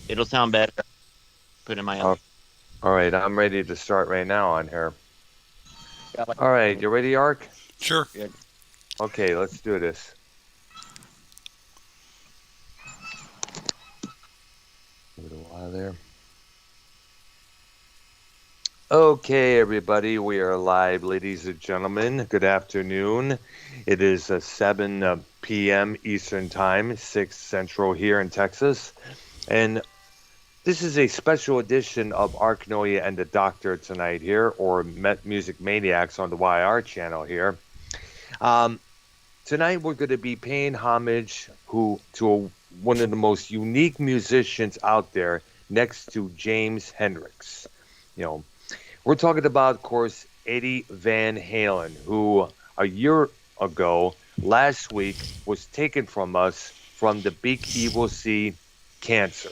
It'll sound better. Put in my Uh, other. all right, I'm ready to start right now on here. All right, you ready, Ark? Sure. Yeah. Okay, let's do this. Give it a while there. Okay, everybody, we are live, ladies and gentlemen. Good afternoon. It is 7 p.m. Eastern Time, 6 Central here in Texas. And this is a special edition of Arknolia and the Doctor tonight here, or Met Music Maniacs on the YR channel here. Um, Tonight we're going to be paying homage one of the most unique musicians out there, next to James Hendrix. You know, we're talking about, of course, Eddie Van Halen, who a year ago, last week, was taken from us from the big evil C, cancer.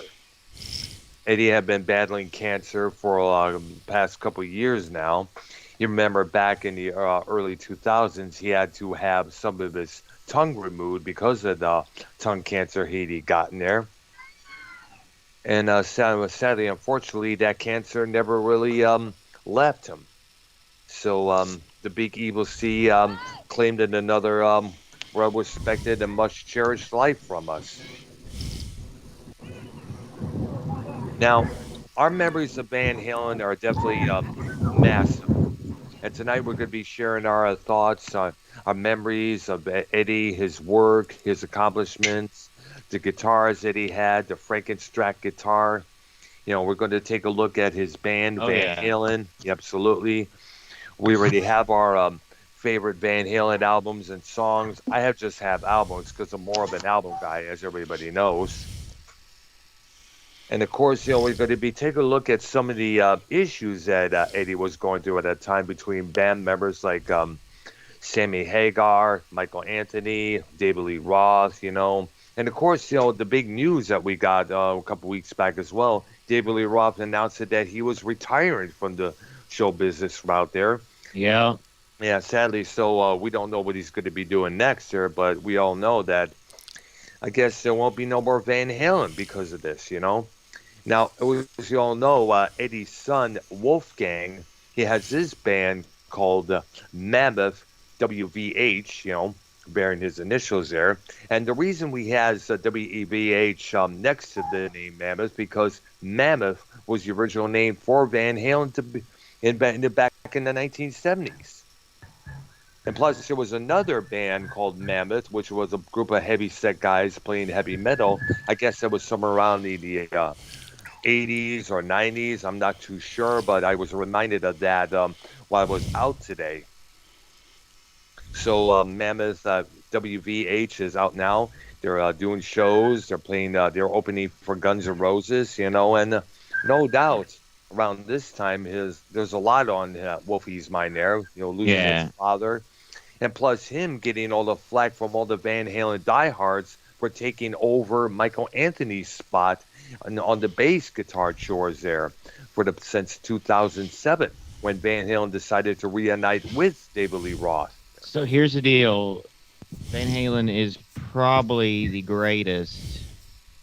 Eddie had been battling cancer for past couple of years now. You remember back in the early 2000s, he had to have some of his tongue removed because of the tongue cancer he'd gotten there. And sadly, unfortunately, that cancer never really left him. So the big evil C claimed another well respected and much cherished life from us. Now, our memories of Van Halen are definitely massive. And tonight we're going to be sharing our thoughts, our memories of Eddie, his work, his accomplishments, the guitars that he had, the Frankenstrat guitar. We're going to take a look at his band, Oh Van yeah. Halen. Yeah, absolutely. We already have our favorite Van Halen albums and songs. I just have albums because I'm more of an album guy, as everybody knows. And of course, we're going to be taking a look at some of the issues that Eddie was going through at that time between band members like Sammy Hagar, Michael Anthony, David Lee Roth. And of course, the big news that we got a couple weeks back as well. David Lee Roth announced that he was retiring from the show business route there. Yeah. Yeah, sadly, so we don't know what he's going to be doing next here, but we all know that I guess there won't be no more Van Halen because of this. Now, as you all know, Eddie's son, Wolfgang, he has his band called Mammoth, WVH, bearing his initials there. And the reason we has WEVH next to the name Mammoth, because Mammoth was the original name for Van Halen back in the 1970s. And plus, there was another band called Mammoth, which was a group of heavy set guys playing heavy metal. I guess that was somewhere around the 80s or 90s. I'm not too sure, but I was reminded of that while I was out today. So Mammoth WVH is out now. They're doing shows. They're playing. They're opening for Guns N' Roses. And no doubt around this time, there's a lot on Wolfie's mind there. Losing his Yeah. father, and plus him getting all the flack from all the Van Halen diehards for taking over Michael Anthony's spot on the bass guitar chores there since 2007 when Van Halen decided to reunite with David Lee Roth. So here's the deal. Van Halen is probably the greatest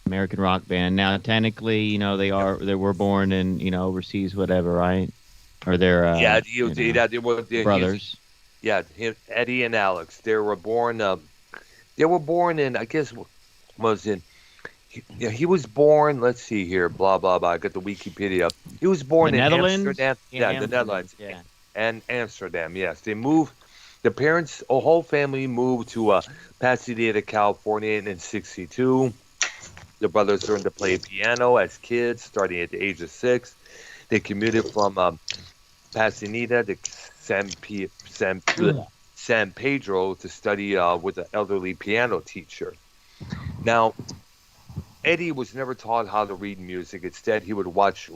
American rock band. Now, technically, they were born in overseas, whatever, right? Or they're Yeah, brothers. Eddie and Alex. They were born in, I guess, was in. He was born. Let's see here. Blah blah blah. I got the Wikipedia. He was The born in Netherlands? Amsterdam. Yeah, Yeah, the Amsterdam. Netherlands Yeah. and Amsterdam. Yes, they moved. The parents, a whole family, moved to Pasadena, California in '62. The brothers learned to play piano as kids, starting at the age of 6. They commuted from Pasadena to San Pedro to study with an elderly piano teacher. Now, Eddie was never taught how to read music. Instead, he would watch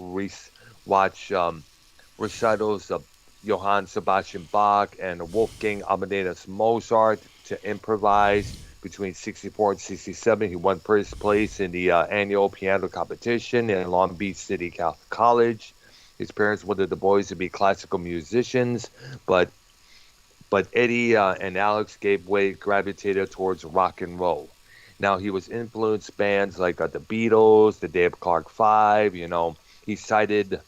recitals of Johann Sebastian Bach and Wolfgang Amadeus Mozart to improvise. Between 64 and 67, he won first place in the annual piano competition in Long Beach City College. His parents wanted the boys to be classical musicians, but Eddie and Alex gravitated towards rock and roll. Now he was influenced bands like the Beatles, the Dave Clark Five. He cited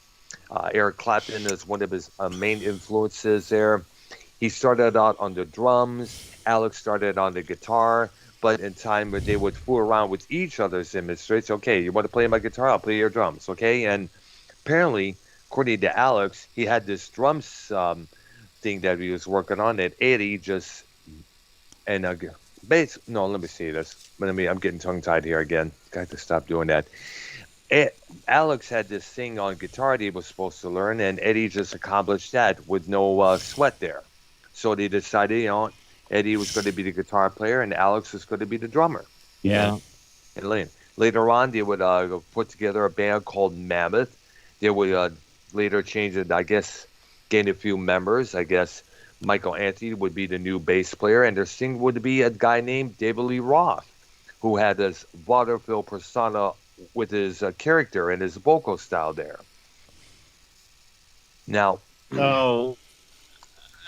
Eric Clapton as one of his main influences there. He started out on the drums. Alex started on the guitar. But in time, they would fool around with each other's instruments. Okay, you want to play my guitar? I'll play your drums. Okay, and apparently, according to Alex, he had this drums thing that he was working on that Eddie just and no, let me see this. I'm getting tongue tied here again. Got to stop doing that. Alex had this thing on guitar that he was supposed to learn, and Eddie just accomplished that with no sweat there. So they decided, Eddie was going to be the guitar player, and Alex was going to be the drummer. Yeah. And later on, they would put together a band called Mammoth. They would later change it, I guess, gain a few members. I guess Michael Anthony would be the new bass player, and their singer would be a guy named David Lee Roth, who had this vaudeville persona with his character and his vocal style there. Now, so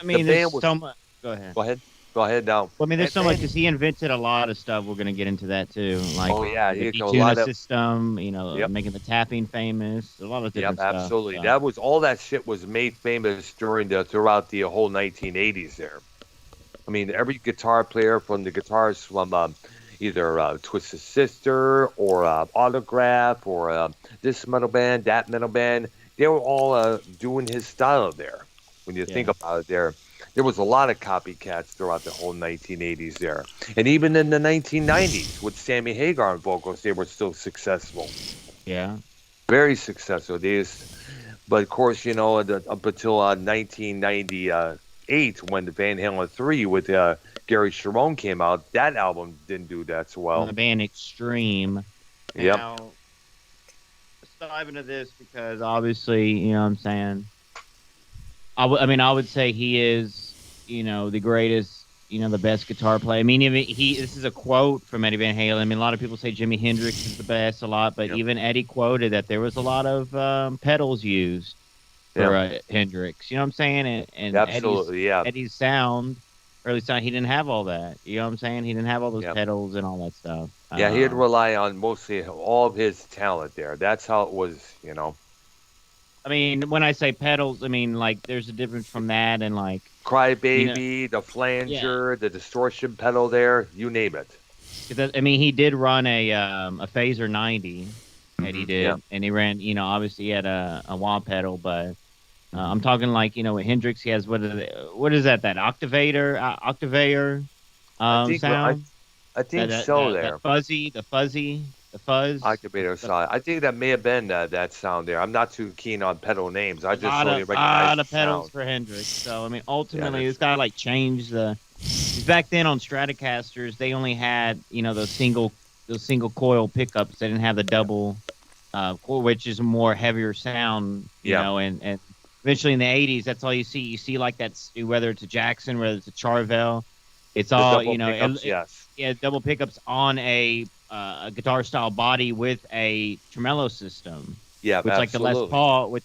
I mean, there's so much. Go ahead. Go ahead now. Well, I mean, there's so much because he invented a lot of stuff. We're going to get into that too. Like, the tuna system, making the tapping famous. A lot of different stuff. Absolutely. So. All that shit was made famous throughout the whole 1980s there. I mean, every guitar player from the guitars from either Twisted Sister or Autograph or this metal band, that metal band, they were all doing his style there. When you think about it there was a lot of copycats throughout the whole 1980s there. And even in the 1990s with Sammy Hagar on vocals, they were still successful. Yeah. Very successful. But of course, up until 1998 when the Van Halen 3 with Gary Cherone came out, that album didn't do that so well. The band Extreme. Yep. Now, let's dive into this because obviously, you know what I'm saying, I would say he is, the greatest, the best guitar player. I mean, this is a quote from Eddie Van Halen. I mean, a lot of people say Jimi Hendrix is the best a lot, but even Eddie quoted that there was a lot of pedals used for Hendrix. You know what I'm saying? And absolutely, Eddie's sound, early sound, he didn't have all that. You know what I'm saying? He didn't have all those pedals and all that stuff. Yeah, he'd rely on mostly all of his talent there. That's how it was, I mean, when I say pedals, I mean, like, there's a difference from that and, like... Crybaby, the flanger, the distortion pedal there, you name it. I mean, he did run a Phaser 90, Eddie did, and he ran, obviously he had a wah pedal, but I'm talking like, with Hendrix, he has, what is that Octavator sound? I think so there. The fuzz. Octavator sound. I think that may have been that sound there. I'm not too keen on pedal names. I just really recognize a lot of pedals for Hendrix. So I mean, ultimately, this guy changed the. Back then on Stratocasters, they only had those single coil pickups. They didn't have the double coil, which is a more heavier sound. And eventually in the '80s, that's all you see. You see like that, whether it's a Jackson, whether it's a Charvel, it's all double pickups on a guitar style body with a tremolo system. Yeah, which absolutely.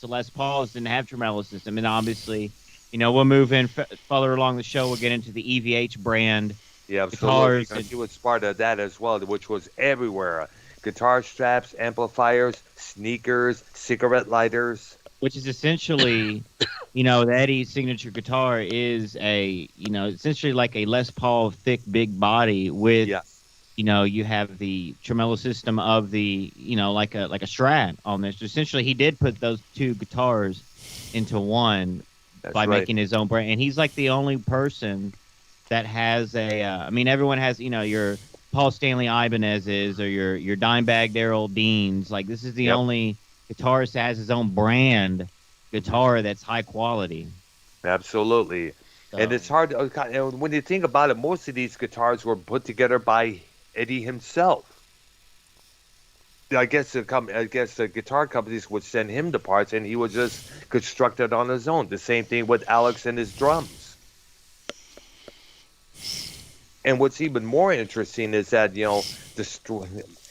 the Les Pauls didn't have tremolo system, and obviously, we'll move in further along the show. We'll get into the EVH brand. Yeah, absolutely. Guitars. He was part of that as well, which was everywhere: guitar straps, amplifiers, sneakers, cigarette lighters. Which is essentially, the Eddie signature guitar is essentially like a Les Paul thick, big body with. Yeah. You have the tremolo system of the, like a Strat on this. Essentially, he did put those two guitars into one by making his own brand. And he's like the only person that has everyone has, your Paul Stanley Ibanez's or your Dimebag Daryl Dean's. Like, this is the only guitarist that has his own brand guitar that's high quality. Absolutely. So. And it's hard when you think about it, most of these guitars were put together by Eddie himself. I guess the guitar companies would send him the parts, and he would just construct it on his own. The same thing with Alex and his drums. And what's even more interesting is that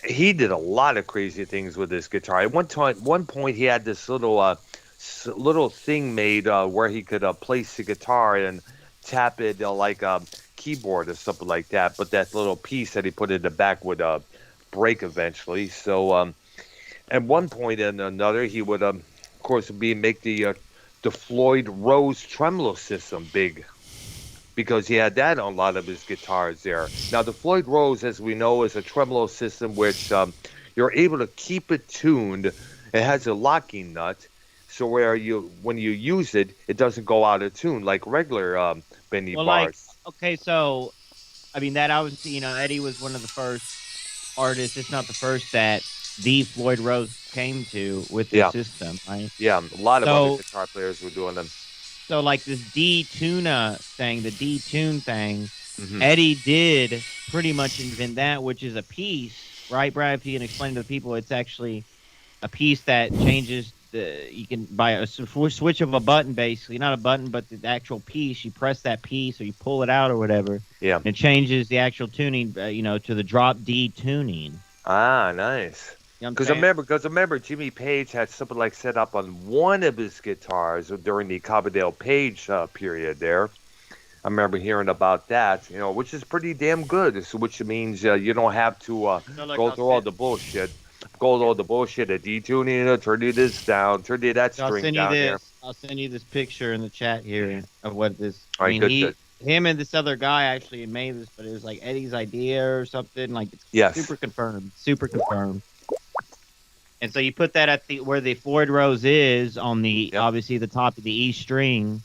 he did a lot of crazy things with this guitar. At one point, he had this little thing made where he could place the guitar and tap it keyboard or something like that. But that little piece that he put in the back would break eventually. So at one point and another, he would, of course, make the Floyd Rose tremolo system big because he had that on a lot of his guitars there. Now, the Floyd Rose, as we know, is a tremolo system which you're able to keep it tuned. It has a locking nut, so where when you use it, it doesn't go out of tune like regular bendy Well, like, bars. okay, so I mean that obviously, Eddie was one of the first artists, if not the first, that the Floyd Rose came to with this Yeah, system, right? yeah. A lot of other So, guitar players were doing them. so like this detuna thing, the detune thing, Hmm. Eddie did pretty much invent that, which is a piece, right, Brad? If you can explain to the people, it's actually a piece that changes you can by a switch of a button, basically not a button but the actual piece. You press that piece or you pull it out or whatever, Yeah. and it changes the actual tuning, to the drop D tuning. Ah, nice. You know what I'm Because saying? I remember Jimmy Page had something like set up on one of his guitars during the Coverdale Page period there. I remember hearing about that, which is pretty damn good. Which means you don't have to So like go through all the bullshit. Go through all the bullshit of detuning it, turning this down, turning that I'll string send you down there. this. I'll send you this picture in the chat here of what this. All I right, mean, good, good. him and this other guy actually made this, but it was like Eddie's idea or something. Like it's Yes. super confirmed, super confirmed. And so you put that at the where the Floyd Rose is on the Yep. obviously the top of the E string.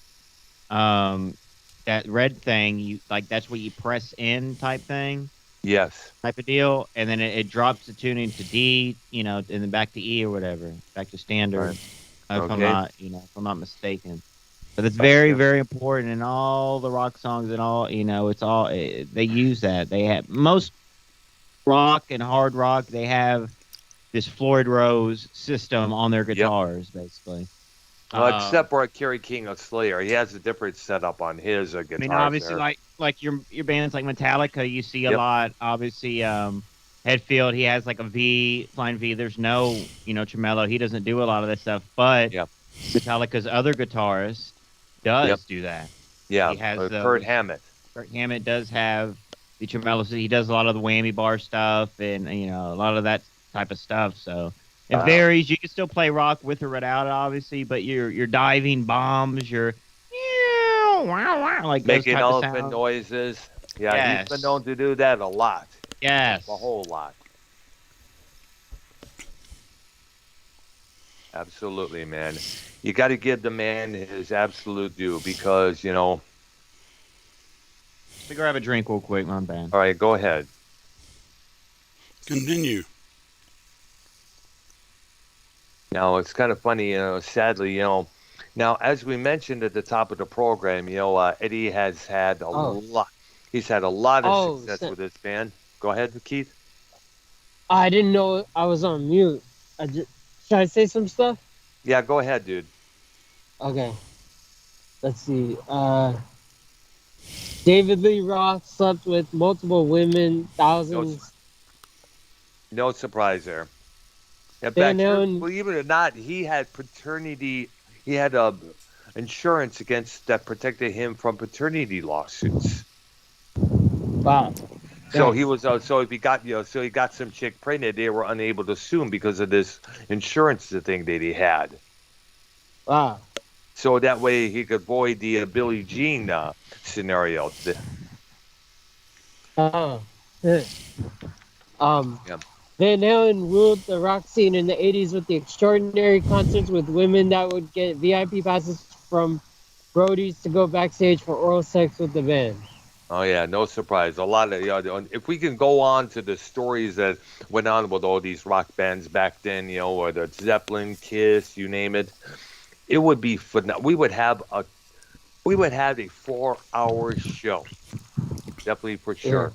That red thing, you like that's what you press in type thing, Yes. type of deal, and then it drops the tuning to D, and then back to E or whatever, back to standard. Right. If I'm Okay. not, if I'm not mistaken. But it's Gotcha. very, very important in all the rock songs and all. It's all they use that. They have most rock and hard rock. They have this Floyd Rose system on their guitars, basically. Except for Kerry King of Slayer, he has a different setup on his guitars. I mean, obviously, there. like your bands like Metallica, you see a Yep. lot. Obviously, Hetfield, he has like a V, flying V. There's no, tremolo. He doesn't do a lot of this stuff, but Yep. Metallica's other guitarist does Yep. do that. Yeah, He has Kurt Hammett. Kirk Hammett does have the tremolo. He does a lot of the whammy bar stuff and a lot of that type of stuff. So it varies. You can still play rock with or without it, obviously, but your diving bombs, your like those Making type of elephant sounds. noises. Yeah, Yes. he's been known to do that a lot. Yes. A whole lot. Absolutely, man. You got to give the man his absolute due because, Let me grab a drink real quick, my bad. all right, go ahead. Continue. Now, it's kind of funny, sadly, now, as we mentioned at the top of the program, Eddie has had a lot. He's had a lot of success with this band. Go ahead, Keith. I didn't know I was on mute. Should I say some stuff? Yeah, go ahead, dude. Okay. Let's see. David Lee Roth slept with multiple women, thousands. No surprise there. In Van fact, Halen- believe it or not, he had paternity. He had insurance that protected him from paternity lawsuits. Wow. So he was so if he got so he got some chick pregnant, they were unable to sue him because of this insurance thing that he had. Wow. So that way he could avoid the Billie Jean scenario. Oh. Yeah. Van Halen ruled the rock scene in the 80s with the extraordinary concerts with women that would get VIP passes from roadies to go backstage for oral sex with the band. Oh yeah, no surprise. A lot of if we can go on to the stories that went on with all these rock bands back then, whether it's Zeppelin, Kiss, you name it, it would be phenomenal. We would have a 4-hour show, definitely for sure. Yeah.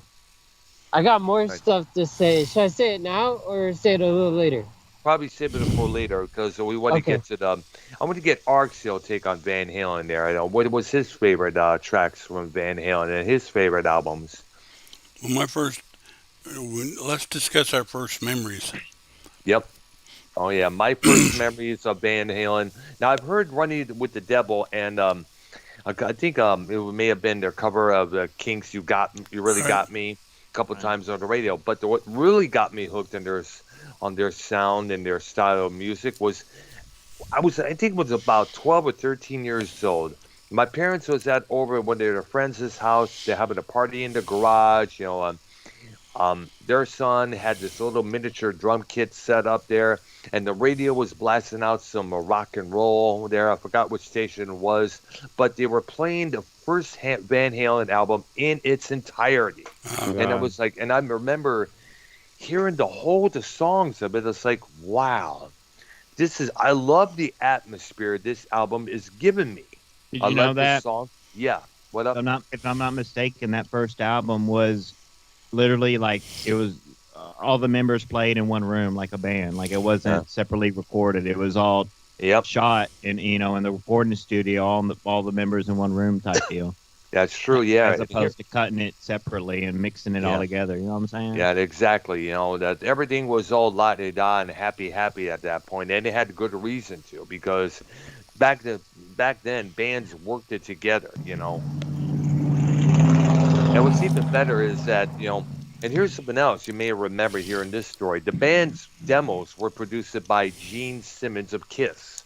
I got more Right. stuff to say. Should I say it now or say it a little later? Probably save it for later because we want to get to the. I want to get Ark's take on Van Halen there. I know what was his favorite tracks from Van Halen and his favorite albums. Well, let's discuss our first memories. Yep. Oh yeah, my first memories of Van Halen. Now I've heard Running with the Devil, and I think it may have been their cover of the Kinks' You Really Right. Got Me" a couple Right. times on the radio. But what really got me hooked on their sound and their style of music was I think it was about 12 or 13 years old. My parents was at over at one of their friends' house. They're having a party in the garage. Their son had this little miniature drum kit set up there, and the radio was blasting out some rock and roll there. I forgot which station it was, but they were playing the first Van Halen album in its entirety. Oh And it God. was like, and I remember hearing the songs of it. It's like, wow, I love the atmosphere this album is giving me. Did I you know love this that? song. Yeah. What up? If I'm not mistaken, that first album was literally like it was all the members played in one room like a band. Like it Yeah. wasn't separately recorded. It was all Yep. shot in the recording studio, all the members in one room type deal. That's true. Yeah. As And here, opposed to cutting it separately and mixing it all yeah. together. You know what I'm saying? Yeah, exactly. That everything was all la di da and happy at that point, and they had good reason to because back then, back then bands worked it together. And what's even better is that and here's something else you may remember here in this story: the band's demos were produced by Gene Simmons of Kiss,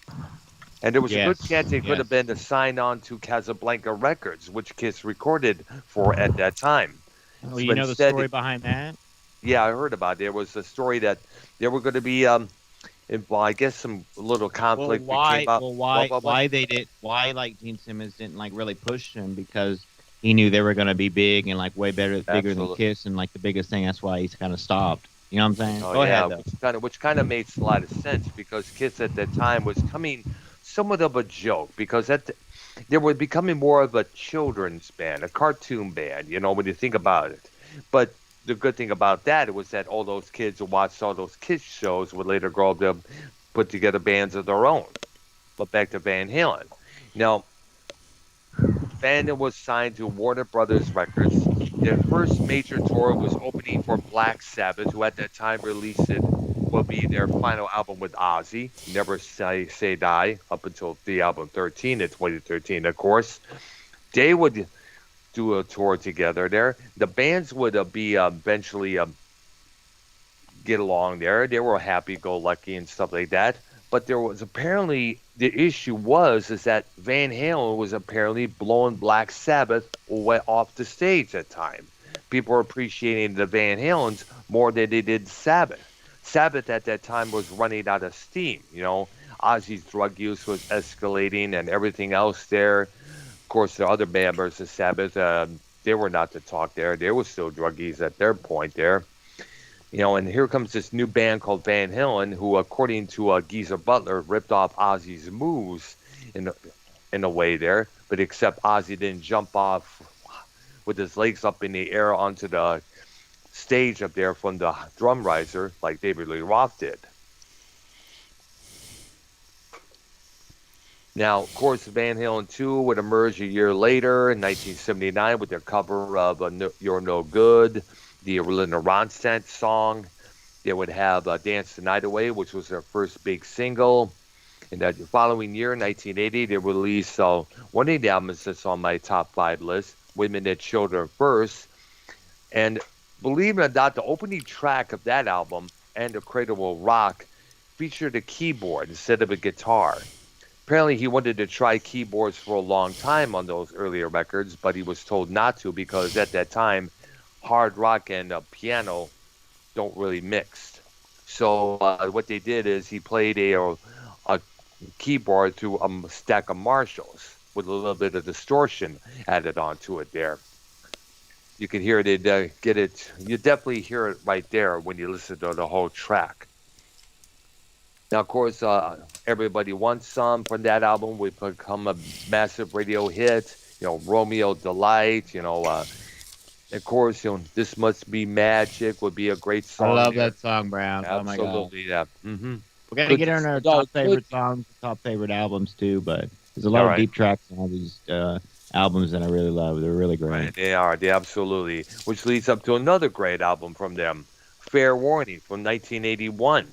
and there was a good Yes. chance they could have Yes. been assigned on to Casablanca Records, which Kiss recorded for at that time. Oh, So you know the instead, story behind that? yeah, I heard about it. There was a story that there were going to be, well, I guess some little conflict became up. What? Why like Gene Simmons didn't like really push him because he knew they were going to be big and like bigger than Absolutely. Kiss and like the biggest thing. That's why he's kind of stopped. You know what I'm saying? Oh Go yeah, ahead though. which kind of makes a lot of sense because Kiss at that time was coming somewhat of a joke because they were becoming more of a children's band, a cartoon band. When you think about it. But the good thing about that was that all those kids who watched all those kids shows would later grow up to put together bands of their own. But back to Van Halen. Now, Van Halen was signed to Warner Brothers Records. Their first major tour was opening for Black Sabbath, who at that time released it will be their final album with Ozzy, Never Say Die, up until the album 13 in 2013, of course. They would do a tour together there. The bands would be eventually get along there. They were happy-go-lucky and stuff like that. But there was apparently the issue is that Van Halen was apparently blowing Black Sabbath off the stage at time. People were appreciating the Van Halens more than they did Sabbath. Sabbath at that time was running out of steam. Ozzy's drug use was escalating and everything else there. Of course, the other members of Sabbath, they were not to talk there. They were still druggies at their point there. And here comes this new band called Van Halen, who, according to Geezer Butler, ripped off Ozzy's moves in a way there. But except Ozzy didn't jump off with his legs up in the air onto the stage up there from the drum riser like David Lee Roth did. Now, of course, Van Halen 2 would emerge a year later in 1979 with their cover of You're No Good, the Linda Ronstadt song. They would have Dance the Night Away, which was their first big single. In the following year, 1980, they released one of the albums that's on my top 5 list, Women That Children First. And believe it or not, the opening track of that album, And the Cradle Will Rock, featured a keyboard instead of a guitar. Apparently, he wanted to try keyboards for a long time on those earlier records, but he was told not to because at that time, hard rock and piano don't really mix. So what they did is he played a keyboard to a stack of Marshalls with a little bit of distortion added onto it there. You can hear it, get it. You definitely hear it right there when you listen to the whole track. Now, of course, Everybody Wants Some from that album would become a massive radio hit. Romeo Delight, of course, This Must Be Magic would be a great song. I love there. that song, Brown. Oh my god. Absolutely, yeah. Mm-hmm. We got to Good get to on our see. top No, favorite good. songs, top favorite albums too. But there's a lot All of right. deep tracks on all these albums that I really love. They're really great. Right, they are. They absolutely. Which leads up to another great album from them, Fair Warning from 1981.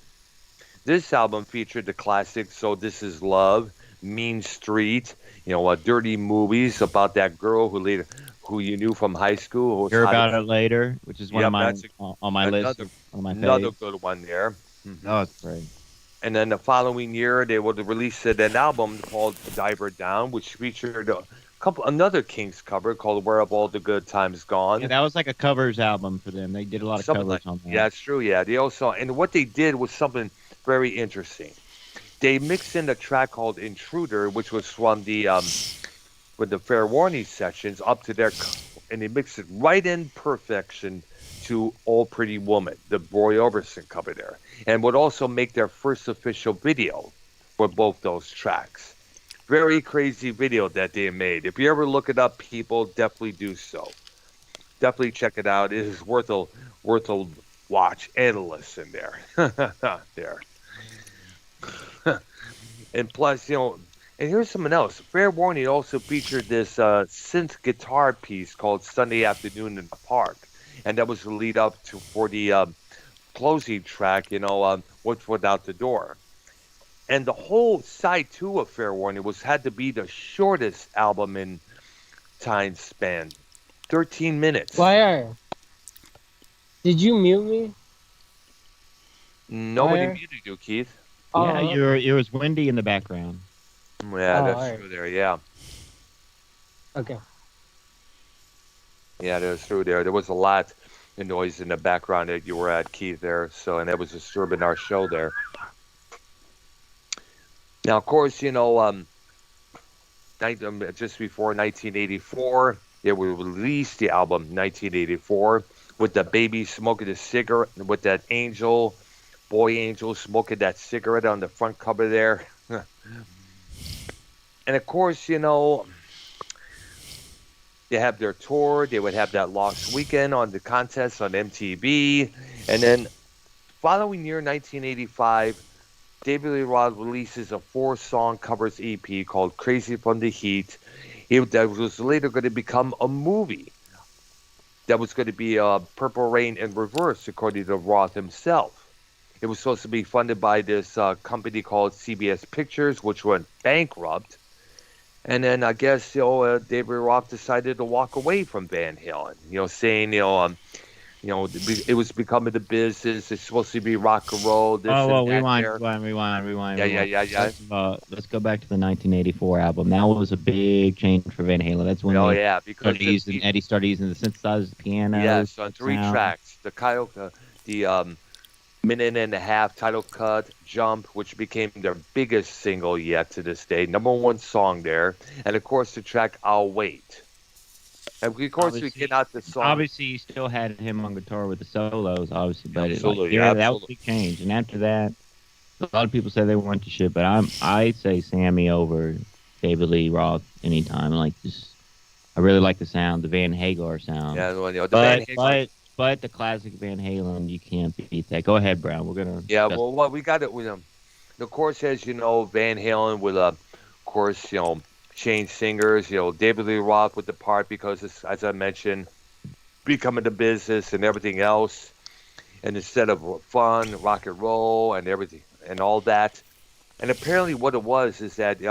This album featured the classic So This Is Love, Mean Street, dirty movies about that girl who you knew from high school. Who was Hear hot about as, it later, which is one of yep, my that's on my list, another one of my another faves. good one there. Oh, it's great. And then the following year, they would release an album called Diver Down, which featured another Kings cover called Where Have All the Good Times Yeah, Gone. that was like a covers album for them. They did a lot of Something like, covers on yeah, that. it's true. Yeah, they also, and what they did was something very interesting. They mixed in a track called Intruder, which was from with the Fair Warning sessions up to and they mixed it right in perfection to All Pretty Woman, the Roy Orbison cover there, and would also make their first official video for both those tracks. Very crazy video that they made. If you ever look it up, people, definitely do so. Definitely check it out. It is worth a watch and a listen there. There. And plus, and here's something else. Fair Warning also featured this synth guitar piece called Sunday Afternoon in the Park. And that was the lead up for the closing track, What's Without the Door. And the whole side two of Fair Warning had to be the shortest album in time span. 13 minutes. Fire. Did you mute me? Nobody Fire. muted you, Keith. Yeah, Oh, it was windy in the background. Yeah, Oh, that's alright. true there, yeah. okay. Yeah, that's true there. There was a lot of noise in the background that you were at, Keith, there. So, and that was disturbing our show there. Now, of course, just before 1984, they would release the album 1984 with the baby smoking a cigarette, with that boy angel smoking that cigarette on the front cover there. And of course, they have their tour. They would have that Lost Weekend on the contest on MTV. And then following year, 1985, David Lee Roth releases a 4-song covers EP called Crazy from the Heat. That was later going to become a movie. That was going to be Purple Rain in reverse, according to Roth himself. It was supposed to be funded by this company called CBS Pictures, which went bankrupt. And then I guess, David Roth decided to walk away from Van Halen, saying, it was becoming the business. It's supposed to be rock and roll. This Oh, well, and that rewind. there. Yeah. First of all, let's go back to the 1984 album. That was a big change for Van Halen. That's when Because Eddie started using the synthesizers, the piano. yes, on 3 sound. tracks. The minute and a half title cut, Jump, which became their biggest single yet to this day, #1 song there, and of course the track I'll Wait. And of course we cannot the song. Obviously, you still had him on guitar with the solos, obviously, but Absolutely, that was a big change. And after that, a lot of people say they weren't to shit, but I say Sammy over David Lee Roth anytime. I really like the sound, the Van Hagar sound. Yeah, the Van Halen. But the classic Van Halen, you can't beat that. Go ahead, Brown. We're gonna. Yeah, well, we got it with them. Of course, as you know, Van Halen will, of course, change singers. David Lee Roth would depart because, as I mentioned, becoming the business and everything else, and instead of fun, rock and roll, and everything, and all that. And apparently, what it was is that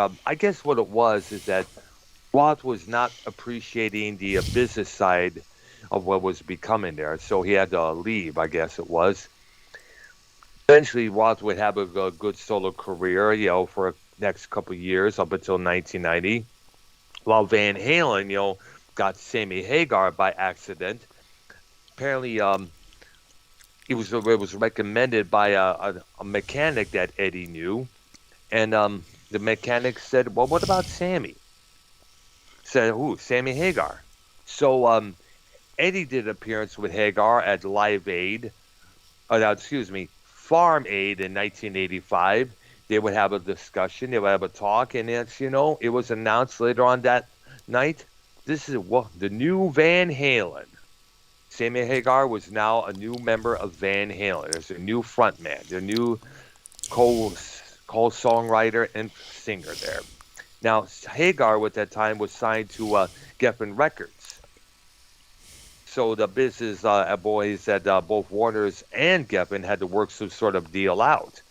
Roth was not appreciating the business side of what was becoming there, so he had to leave, I guess it was. Eventually, Roth would have a good solo career, for the next couple of years up until 1990, while Van Halen, got Sammy Hagar by accident. Apparently, it was recommended by a mechanic that Eddie knew, and the mechanic said, "Well, what about Sammy?" Said, "Who? Sammy Hagar." So Eddie did an appearance with Hagar at Live Aid, Farm Aid in 1985. They would have a discussion, they would have a talk, and it was announced later on that night, this is the new Van Halen. Sammy Hagar was now a new member of Van Halen. There's a new frontman, their new co-songwriter and singer there. Now, Hagar at that time was signed to Geffen Records. So the business boys at both Warner's and Geffen had to work some sort of deal out.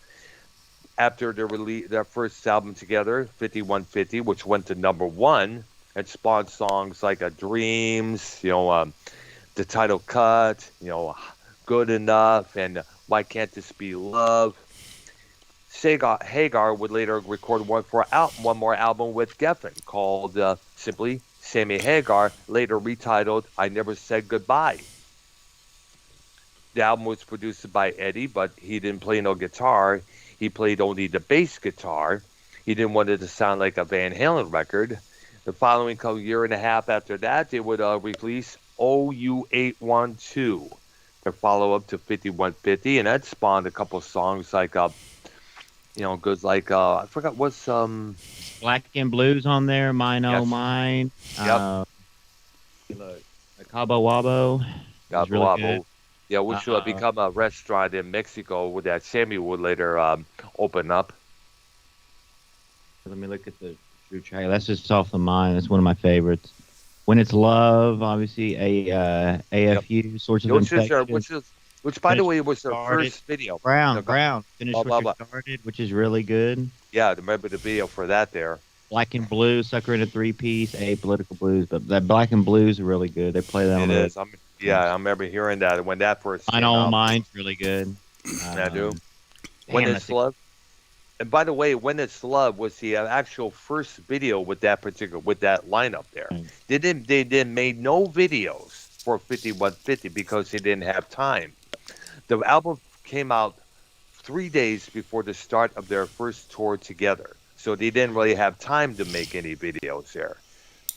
after their first album together, 5150, which went to #1 and spawned songs like Dreams, the title cut, Good Enough, and Why Can't This Be Love. Hagar would later record one more album with Geffen called simply Sammy Hagar, later retitled I Never Said Goodbye. The album was produced by Eddie, but he didn't play no guitar. He played only the bass guitar. He didn't want it to sound like a Van Halen record. The following year and a half after that, they would release OU812, the follow-up to 5150, and that spawned a couple songs like, good like, I forgot what's, Black and Blues on there, Mine Oh Yes. Mine. Yep. Cabo Wabo. Gabo really Wabo. good. Yeah, which will become a restaurant in Mexico that Sammy would later open up. Let me look at the true track. That's just off the mind. That's one of my favorites. When It's Love, obviously, AFU, Source of Infection. Which by the way, was their Started. first video. Brown, Finish Blah, What blah, You Started, which is really good. Yeah, remember the video for that there. Black and Blue, Sucker in a Three-Piece, Political Blues. But that Black and Blues is really good. They play that It on is. I remember hearing that when that first Mine came All out. Mine's really good. I do. Damn, When I It's think- Love. And by the way, When It's Love was the actual first video with that lineup there. Mm. They made no videos for 5150 because they didn't have time. The album came out 3 days before the start of their first tour together, so they didn't really have time to make any videos there.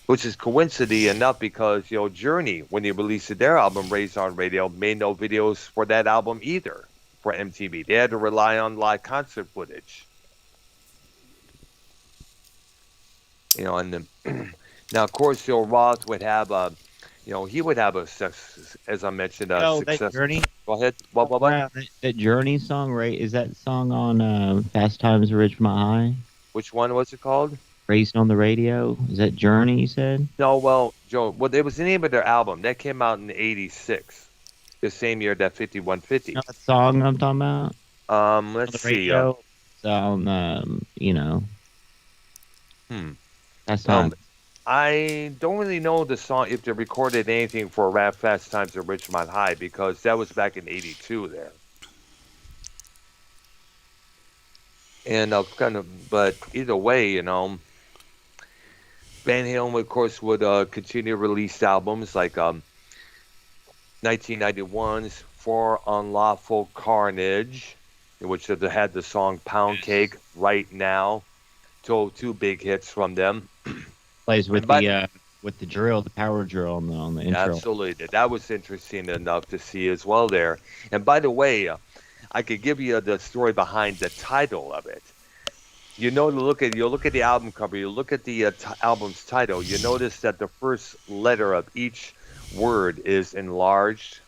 Which is coincidentally enough because Journey, when they released their album Raised on Radio, made no videos for that album either for MTV. They had to rely on live concert footage. And then, now of course, Roth would have he would have as I mentioned, that success. Journey. Go ahead. What? Wow, that Journey song, right? Is that song on Fast Times at Ridgemont High? Which one was it called? Raised on the Radio? Is that Journey, you said? No, well, Joe, it was the name of their album. That came out in '86, the same year that 5150. You know that song I'm talking about? On Let's the see. radio? It's on, Fast Times. I don't really know the song if they recorded anything for Rap Fast Times at Ridgemont High because that was back in '82 there. And but either way, Van Halen, of course, would continue to release albums like 1991's For Unlawful Carnage, which had the song Pound Cake, Right Now, two big hits from them. Plays with the drill, the power drill on the intro. Absolutely. That was interesting enough to see as well there. And by the way, I could give you the story behind the title of it. You look at the album cover, you look at the album's title, you notice that the first letter of each word is enlarged.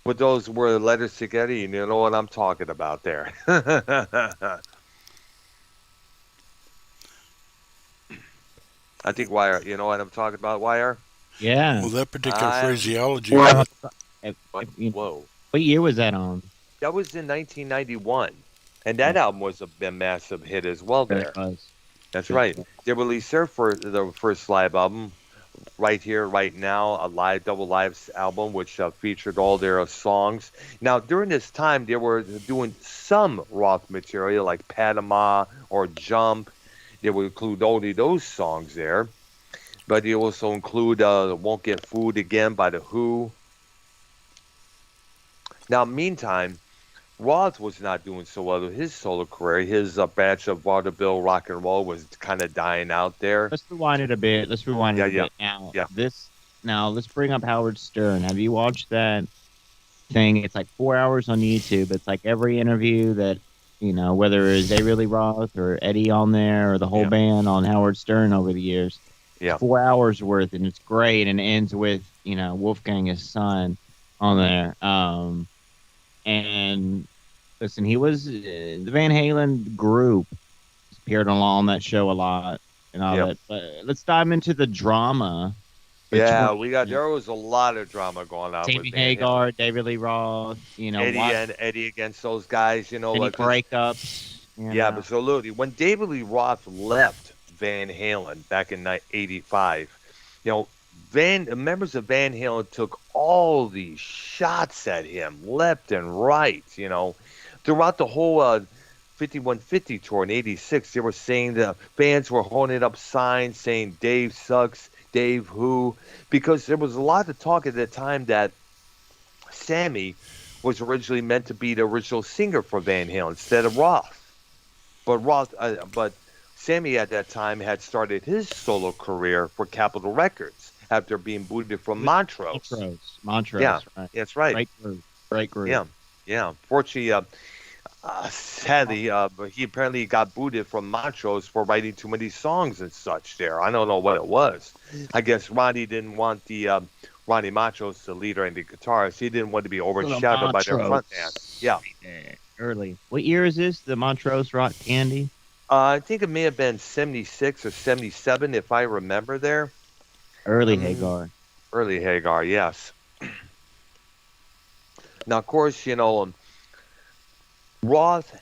Put those letters together, you know what I'm talking about there. I think Wire, you know what I'm talking about, Wire? Yeah. Well, that particular phraseology. Whoa. What year was that on? That was in 1991. And that album was a massive hit as well there. It was. That's right. They released their first live album, Right Here, Right Now, a double live album, which featured all their songs. Now, during this time, they were doing some Roth material like Panama or Jump. They would include only those songs there. But they also include Won't Get Fooled Again by The Who. Now, meantime, Roth was not doing so well with his solo career. His batch of vaudeville rock and roll was kind of dying out there. Let's rewind it a bit. Bit. Now, let's bring up Howard Stern. Have you watched that thing? It's like 4 hours on YouTube. It's like every interview that, whether it's A. Really Roth or Eddie on there or the whole band on Howard Stern over the years. Yeah. 4 hours worth, and it's great. And it ends with, Wolfgang, his son, on there. And listen, he was the Van Halen group appeared on that show a lot and all that. But let's dive into the drama Yeah, between there was a lot of drama going on with Sammy Van Halen. Hagar, David Lee Roth, Eddie against those guys, any because breakups, yeah, but so literally when David Lee Roth left Van Halen back in '85, you know, members of Van Halen took all these shots at him left and right, throughout the whole 5150 tour in '86. They were saying the fans were holding up signs saying Dave sucks, Dave who, because there was a lot of talk at the time that Sammy was originally meant to be the original singer for Van Halen instead of Roth. But Sammy at that time had started his solo career for Capitol Records after being booted from Montrose. Yeah, Montrose, right? that's right. Great group. Yeah, yeah. Fortunately, sadly, he apparently got booted from Montrose for writing too many songs and such. There, I don't know what it was. I guess Ronnie didn't want the Ronnie Montrose, the leader and the guitarist. He didn't want to be overshadowed by their frontman. Yeah. Early. What year is this? The Montrose Rock Candy? I think it may have been 76 or 77, if I remember there. Early Hagar. Early Hagar, yes. Now, of course, Roth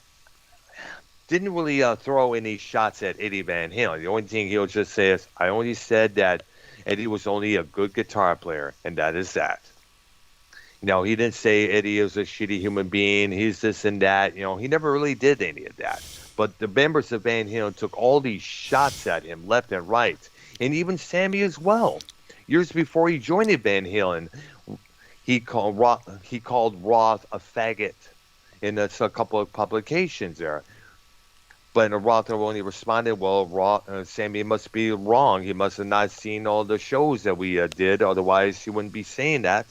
didn't really throw any shots at Eddie Van Halen. The only thing he'll just say is, I only said that Eddie was only a good guitar player, and that is that. He didn't say Eddie is a shitty human being, he's this and that. He never really did any of that. But the members of Van Halen took all these shots at him left and right, and even Sammy as well. Years before he joined Van Halen, he called Roth a faggot in a couple of publications there. But Roth only responded, well, Sammy must be wrong. He must have not seen all the shows that we did. Otherwise, he wouldn't be saying that.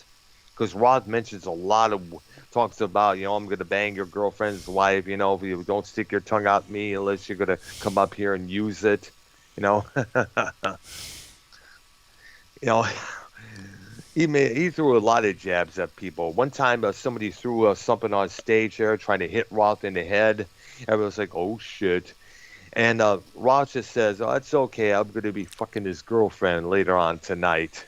Because Roth mentions a lot of, talks about, I'm going to bang your girlfriend's wife, if you don't stick your tongue out at me unless you're going to come up here and use it, He threw a lot of jabs at people. One time, somebody threw something on stage there, trying to hit Roth in the head. Everyone's like, oh, shit. And Roth just says, oh, it's okay. I'm going to be fucking his girlfriend later on tonight.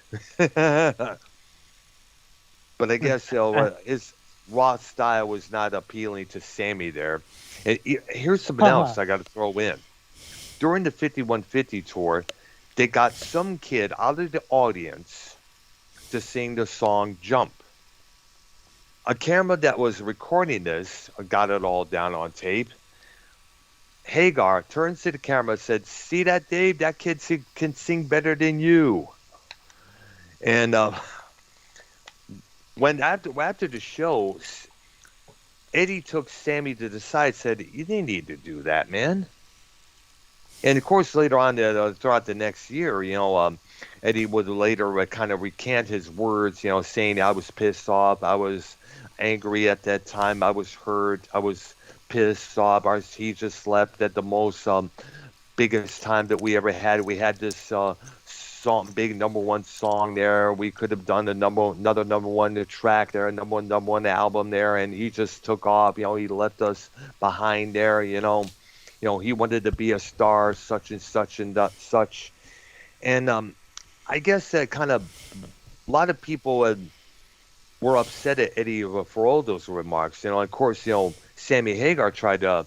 But I guess his Roth style was not appealing to Sammy there. And here's something else I got to throw in. During the 5150 tour, they got some kid out of the audience to sing the song Jump. A camera that was recording this got it all down on tape. Hagar turns to the camera and said, see that, Dave? That kid can sing better than you. And after the show, Eddie took Sammy to the side, said, you didn't need to do that, man. And of course, later on, throughout the next year, Eddie would later kind of recant his words, saying, I was pissed off, I was angry at that time, I was hurt, I was pissed off. He just left at the most biggest time that we ever had. We had this big number one song there. We could have done another number one track there, number one album there, and he just took off. He left us behind there. He wanted to be a star, such and such and such. And I guess that kind of a lot of people were upset at Eddie for all those remarks. Of course, Sammy Hagar tried to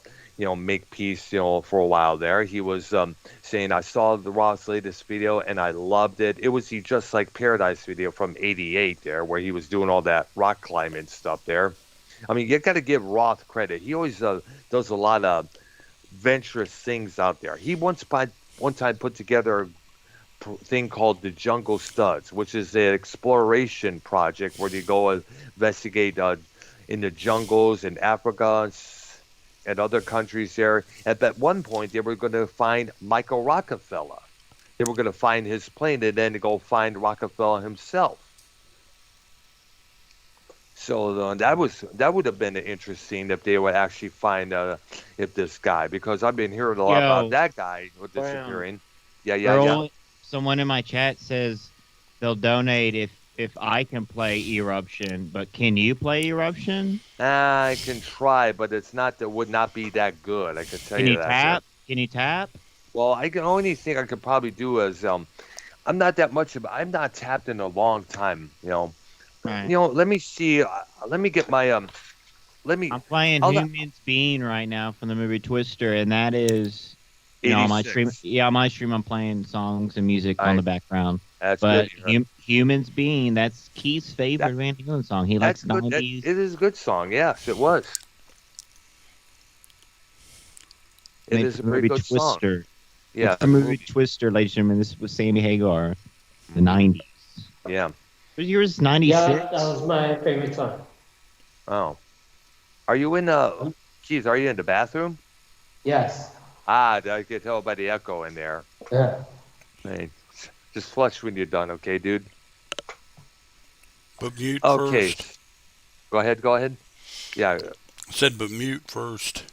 make peace, for a while there. He was saying, I saw the Roth's latest video and I loved it. It was the Just Like Paradise video from '88 there, where he was doing all that rock climbing stuff there. I mean, you got to give Roth credit. He always does a lot of venturous things out there. He one time put together a thing called the Jungle Studs, which is an exploration project where you go investigate in the jungles in Africa and other countries there. At one point, they were going to find Michael Rockefeller. They were going to find his plane and then go find Rockefeller himself. So that would have been interesting if they would actually find if this guy, because I've been hearing a lot about that guy disappearing. Yeah. Someone in my chat says they'll donate if I can play Eruption, but can you play Eruption? I can try, but would not be that good. I can tell you that. Can you tap? Well, only thing I could probably do is I'm not that much of. I'm not tapped in a long time. Right. Let me see. Let me get my Let me. I'm playing I'll, Humans Being right now from the movie Twister, and that is, on my stream. 86. Yeah, on my stream, I'm playing songs and music on I. the background. That's good. But Humans Being, that's Keith's That favorite Van Halen song. He that's likes good. That 90s. it is a good song. Yes, it was. It Made is for a the very movie good song. Twister. Yeah, It's the the movie movie. Twister, ladies and gentlemen. This was Sammy Hagar, the Mhm. 90s. Yeah. What year is Yeah, 96? that was my favorite song. Oh, are you in Keith? Are you in the bathroom? Yes. I can tell by the echo in there. Yeah. Hey, just flush when you're done, okay, dude? But mute Okay. first. Go ahead. Go ahead. Yeah, I said, but mute first.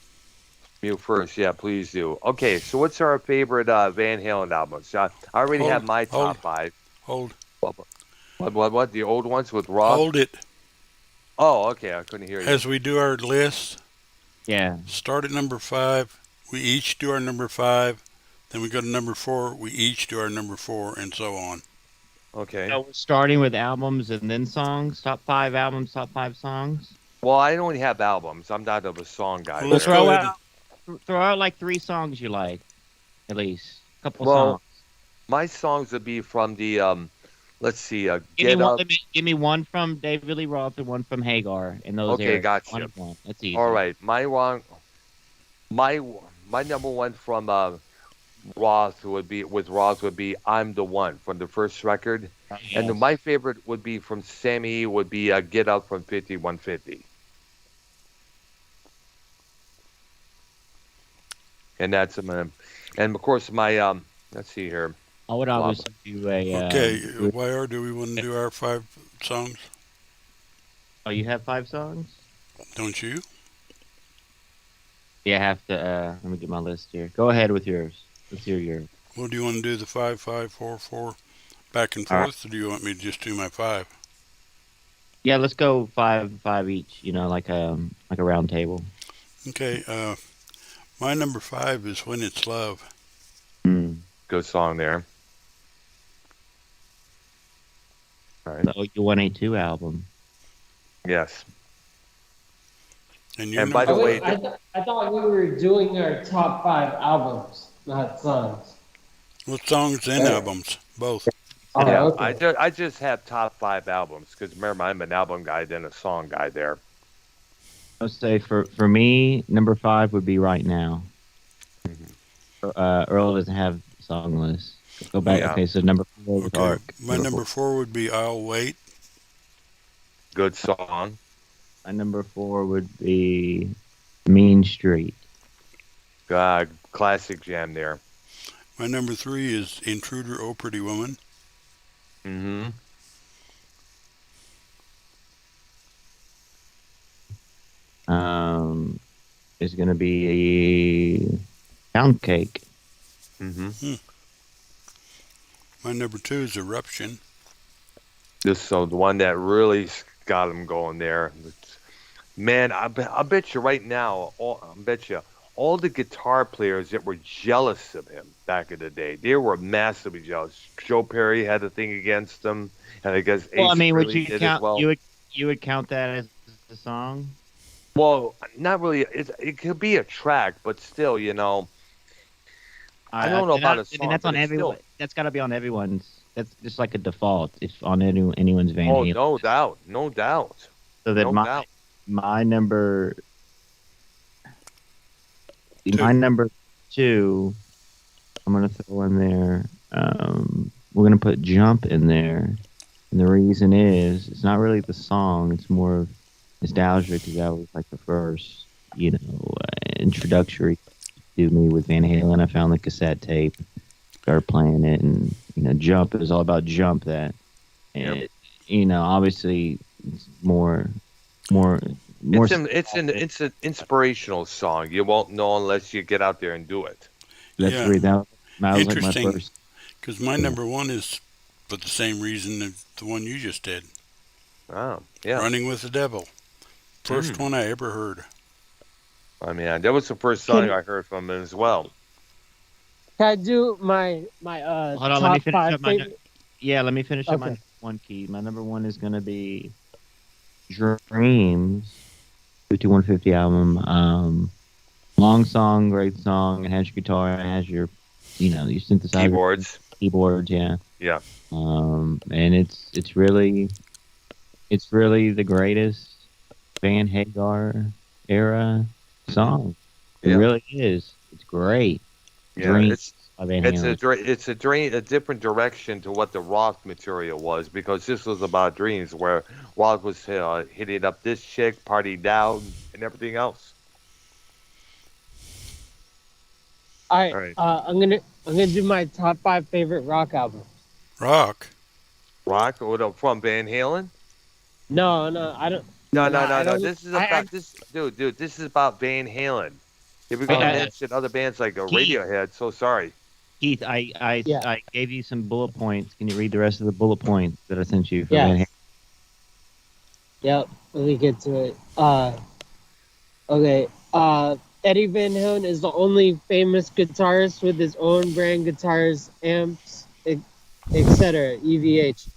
mute first. Yeah, please do. Okay, so what's our favorite Van Halen albums? I already have my Hold, top five. hold, What? The old ones with Roth? hold it. Oh, okay. I couldn't hear you. As we do our list, Yeah. start at number 5. We each do our number 5. Then we go to number 4. We each do our number 4, and so on. Okay. So we're starting with albums and then songs. Top 5 albums, top 5 songs. Well, I only have albums. I'm not a song guy. Well, So let's there. go throw ahead. out like 3 songs you like, at least. A couple Well, songs. my songs would be from the let's see, Give me Get one. Up. Give me one from David Lee Roth and one from Hagar in those Okay, areas. gotcha. One and one. That's easy. All right, my number one from Roth would be I'm the One from the first record, and Yes. my favorite would be from Sammy would be Get Up from 5150, and that's and of course my let's see here. I would obviously do a. Okay, why do we want to do our 5 songs? Oh, you have 5 songs? Don't you? Yeah, I have to. Let me get my list here. Go ahead with yours. Let's hear yours. Well, do you want to do the 5, 5, 4, 4 back and All right. forth, or do you want me to just do my 5? Yeah, let's go 5 each. Like a round table. Okay, my number 5 is When It's Love. Hmm. Good song there. All right. The OU182 album. Yes. And your And by number the way, I thought we were doing our top 5 albums, not songs. Well, songs and Yeah. albums, both. Oh, yeah, okay. I just have top 5 albums because remember I'm an album guy then a song guy there. I'll say for me, number 5 would be Right Now. Earl doesn't have a song list. Go back. Yeah. Okay, so number 4 with Okay, Ark. my number 4 would be I'll Wait. Good song. My number 4 would be Mean Street. Classic jam there. My number 3 is Intruder, Oh Pretty Woman. Mm-hmm. Is going to be Pound Cake. Mm-hmm. My number 2 is Eruption. This is the one that really got him going there. Man, I bet you right now, all the guitar players that were jealous of him back in the day, they were massively jealous. Joe Perry had a thing against him, and I guess Well, I Ace mean, would really you did count? as well. You would count that as a song? Well, not really. It could be a track, but still, I don't know about a song. I mean, that's but on it's everyone. still- That's got to be on everyone's. That's just like a default. If on anyone's Van Oh, Halen. no doubt, no doubt. So that no doubt. my number Two. my number 2, I'm gonna throw in there. We're gonna put Jump in there, and the reason is it's not really the song. It's more of nostalgia because that was like the first, introductory to me with Van Halen. I found the cassette tape, started playing it, and Jump. It was all about Jump. That, and obviously, it's more. It's an inspirational song. You won't know unless you get out there and do it. That's Yeah. great. That was like my Interesting. first. Because my number 1 is for the same reason as the one you just did. Oh, yeah. Running with the Devil. First one I ever heard. I mean, that was the first song I heard from him as well. Can I do my Hold on, let me top finish five up favorite? yeah, let me finish up my Okay. number one key. My number one is gonna be Dreams, 5150 album. Long song, great song. It has your guitar, it has your, your synthesizer, Keyboards. keyboards, yeah. Yeah. And it's really the greatest Van Hagar era song. It Yeah. really is. It's great. Yeah. Dreams by Van Halen. A different direction to what the Roth material was, because this was about dreams, where Roth was hitting up this chick, party down, and everything else. All right. All right. I'm gonna do my top five favorite rock albums. Rock. Rock from Van Halen. No, no, I don't. No, No, no, no, I no. don't. This is about this, dude. This is about Van Halen. If you're Wait, gonna Okay. mention other bands like a Keith, Radiohead, so sorry. Keith, Yeah. I gave you some bullet points. Can you read the rest of the bullet points that I sent you for Van Yes. Halen? Yep. Let me get to it. Okay. Eddie Van Halen is the only famous guitarist with his own brand guitars, amps, etc. EVH.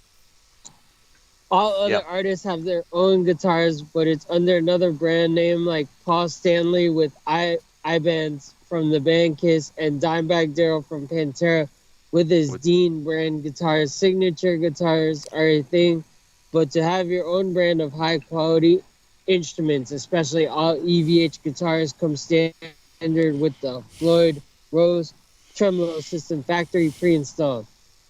All other Yep. artists have their own guitars, but it's under another brand name, like Paul Stanley with I-Bands from the band Kiss and Dimebag Darrell from Pantera with his With Dean brand guitars. Signature guitars are a thing, but to have your own brand of high quality instruments, especially all EVH guitars, come standard with the Floyd Rose tremolo system factory pre-installed.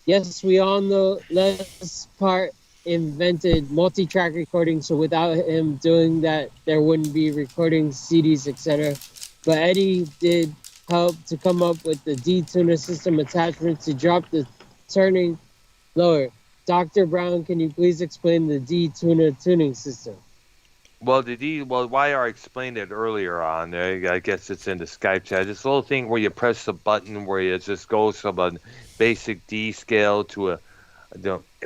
Yes, we all know Les Part invented multi-track recording, so without him doing that, there wouldn't be recording CDs, etc. But Eddie did help to come up with the D-tuner system attachment to drop the turning lower. Dr. Brown, can you please explain the D-tuner tuning system? Why I explained it earlier on there, I guess it's in the Skype chat. This little thing where you press the button where it just goes from a basic D scale to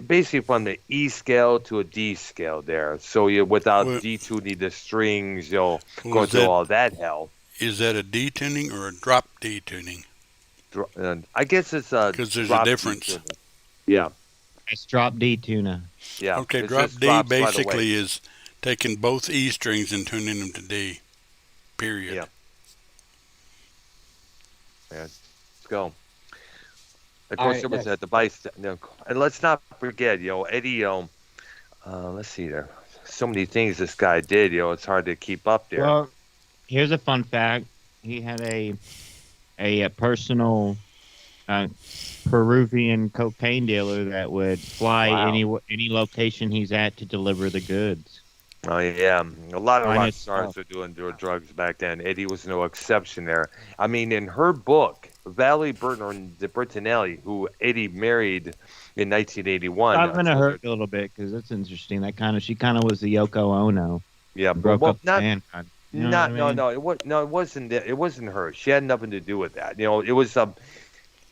basically from the E scale to a D scale there. So you without Well, detuning the strings, you'll well, go through all that hell. is that a detuning or a drop detuning? I guess it's a Because there's a drop difference. detuning. Yeah, It's Drop D Tuna. yeah. Okay, It drop just D drops right away. basically is taking both E strings and tuning them to D. Period. Yeah. Yeah, let's go. Of All course, right, there was next. a device. And let's not forget, Eddie. Let's see there. So many things this guy did. It's hard to keep up there. Well, here's a fun fact. He had a personal uh, Peruvian cocaine dealer that would fly Wow. any location he's at to deliver the goods. Oh yeah, a lot of rock Finest stars stuff. were doing drugs back then. Eddie was no exception there. I mean, in her book, Valerie Bertinelli, who Eddie married in 1981. I'm gonna hurt a little bit because it's interesting. She kind of was the Yoko Ono. Yeah, Broke well, up the band. You know what I no, mean? no, it wasn't. It wasn't her. She had nothing to do with that. It was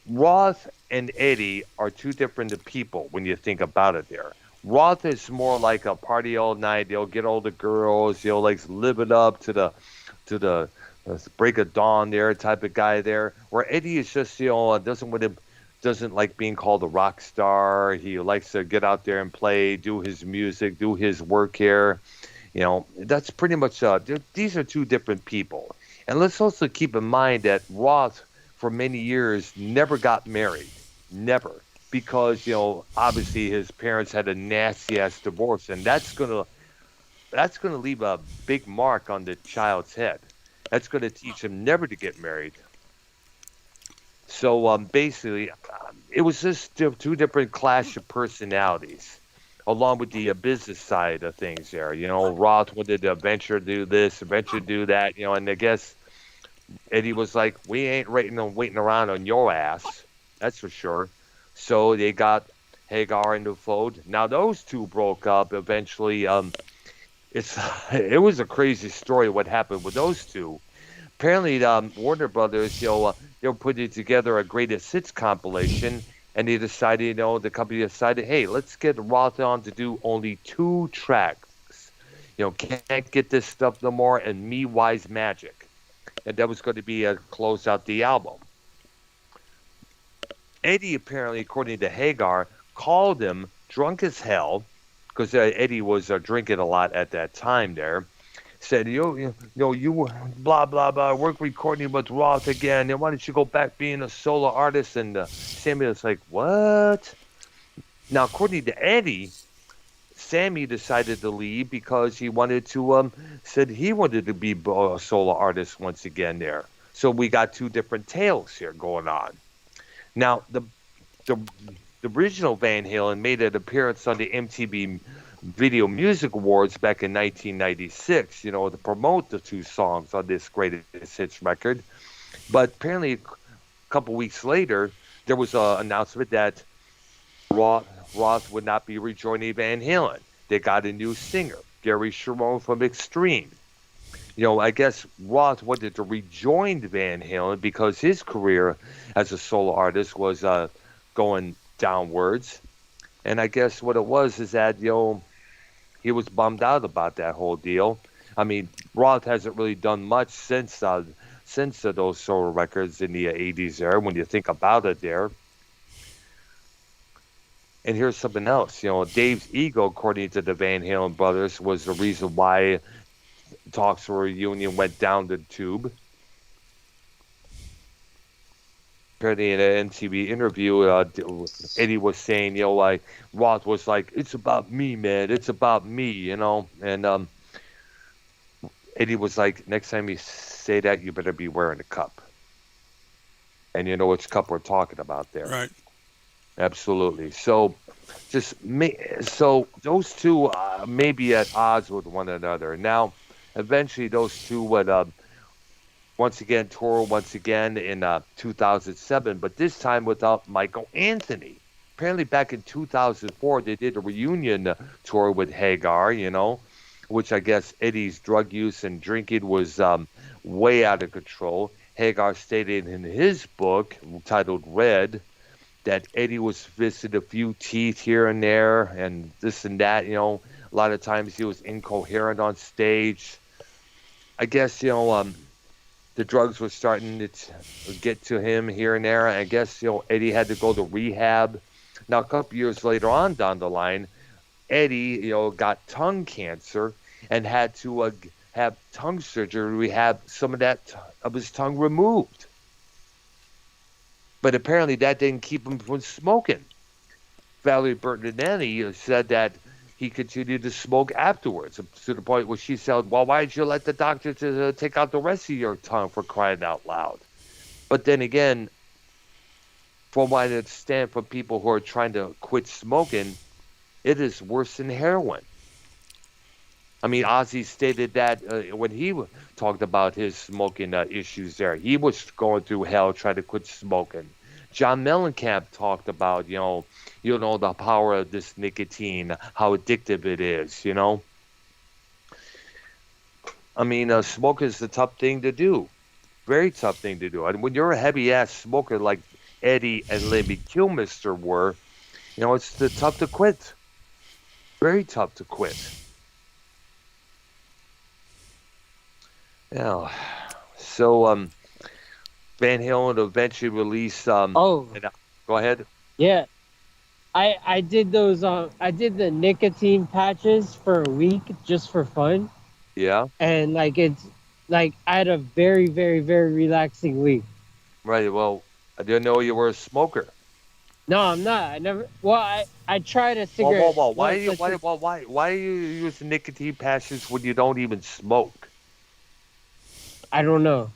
Roth and Eddie are two different people when you think about it there. Roth is more like a party all night. They'll get all the girls. Like live it up to the break of dawn there type of guy there. Where Eddie is just doesn't like being called a rock star. He likes to get out there and play, do his music, do his work here. That's pretty much. These are two different people. And let's also keep in mind that Roth, for many years, never got married. Never. Because, obviously his parents had a nasty ass divorce, and that's gonna leave a big mark on the child's head. That's gonna teach him never to get married. So basically, it was just two different clash of personalities, along with the business side of things there. Roth wanted to venture do this, venture do that, and I guess Eddie was like, we ain't waiting around on your ass. That's for sure. So they got Hagar in the fold. Now those two broke up eventually. It was a crazy story what happened with those two. Apparently, Warner Brothers, they were putting together a greatest hits compilation, and they decided, the company decided, hey, let's get Roth on to do only 2 tracks. Can't get this stuff no more, and Me Wise Magic, and that was going to be a close out the album. Eddie apparently, according to Hagar, called him drunk as hell because Eddie was drinking a lot at that time there. Said, you blah, blah, blah, work recording with Roth again. And why don't you go back being a solo artist? And Sammy was like, what? Now, according to Eddie, Sammy decided to leave because he wanted to, said he wanted to be a solo artist once again there. So we got two different tales here going on. Now, the original Van Halen made an appearance on the MTV Video Music Awards back in 1996, to promote the two songs on this greatest hits record. But apparently, a couple weeks later, there was an announcement that Roth would not be rejoining Van Halen. They got a new singer, Gary Cherone from Extreme. I guess Roth wanted to rejoin Van Halen because his career as a solo artist was going downwards. And I guess what it was is that, he was bummed out about that whole deal. I mean, Roth hasn't really done much since those solo records in the 80s there, when you think about it there. And here's something else. Dave's ego, according to the Van Halen brothers, was the reason why talks for a reunion went down the tube. Apparently in an MTV interview, Eddie was saying, like, Roth was like, it's about me, man. It's about me, And Eddie was like, next time you say that, you better be wearing a cup. And you know which cup we're talking about there. Right. Absolutely. So so those two may be at odds with one another. Now, eventually those two would once again tour in 2007, but this time without Michael Anthony. Apparently back in 2004, they did a reunion tour with Hagar, which I guess Eddie's drug use and drinking was way out of control. Hagar stated in his book, titled Red, that Eddie was missing a few teeth here and there and this and that, A lot of times he was incoherent on stage. I guess, the drugs were starting to get to him here and there. I guess, Eddie had to go to rehab. Now, a couple years later on down the line, Eddie, got tongue cancer and had to have tongue surgery to have some of his tongue removed. But apparently that didn't keep him from smoking. Valerie Bertinelli said that he continued to smoke afterwards, to the point where she said, well, why did you let the doctor take out the rest of your tongue, for crying out loud? But then again, from what I understand from people who are trying to quit smoking, it is worse than heroin. I mean, Ozzy stated that when he talked about his smoking issues there, he was going through hell trying to quit smoking. John Mellencamp talked about, the power of this nicotine, how addictive it is, I mean, smoking is a tough thing to do. Very tough thing to do. And when you're a heavy-ass smoker like Eddie and Lemmy Kilmister were, it's tough to quit. Very tough to quit. Yeah. So, Van Halen eventually released. Go ahead. Yeah, I did those. I did the nicotine patches for a week just for fun. Yeah. And I had a very, very, very relaxing week. Right. Well, I didn't know you were a smoker. No, I'm not. I never. Well, I tried a cigarette. Whoa. Why are you using nicotine patches when you don't even smoke? I don't know.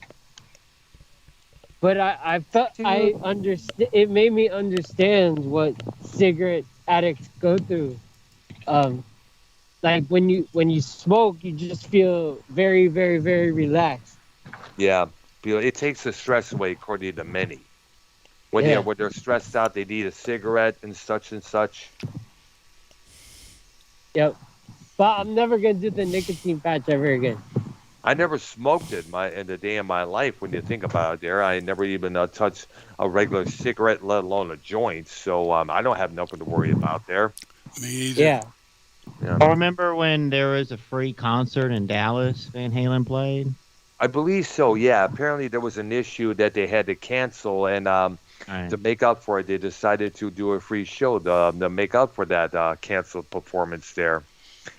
But I felt I understand. It made me understand what cigarette addicts go through. Like when you smoke, you just feel very, very, very relaxed. Yeah, it takes the stress away, according to many. When they're stressed out, they need a cigarette and such and such. Yep. But I'm never gonna do the nicotine patch ever again. I never smoked it in a day of my life. When you think about it, there, I never even touched a regular cigarette, let alone a joint. So I don't have nothing to worry about there. Me either. Yeah. I remember when there was a free concert in Dallas, Van Halen played. I believe so. Yeah. Apparently, there was an issue that they had to cancel, and Right. to make up for it, they decided to do a free show to make up for that canceled performance there.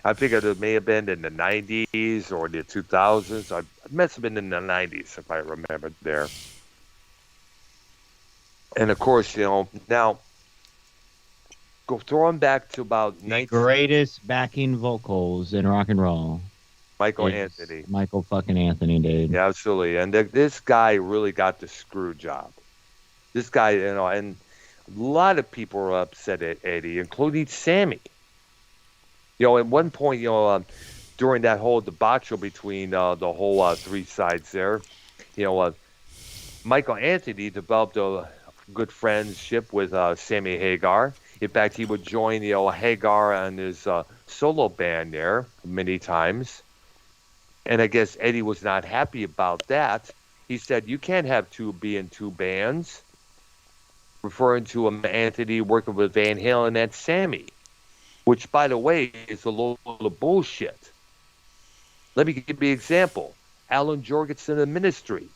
I figured it may have been in the 90s or the 2000s. It must have been in the 90s if I remember there. And of course, now go throwing back to about The greatest backing vocals in rock and roll Michael is Anthony. Michael fucking Anthony, dude. Yeah, absolutely. And this guy really got the screw job. This guy, and a lot of people were upset at Eddie, including Sammy. At one point, during that whole debacle between the whole three sides there, you know, uh, Michael Anthony developed a good friendship with Sammy Hagar. In fact, he would join, Hagar and his solo band there many times. And I guess Eddie was not happy about that. He said, "You can't have be in two bands," referring to Anthony working with Van Halen and Sammy, which, by the way, is a load of bullshit. Let me give you an example. Alan Jorgensen of Ministry.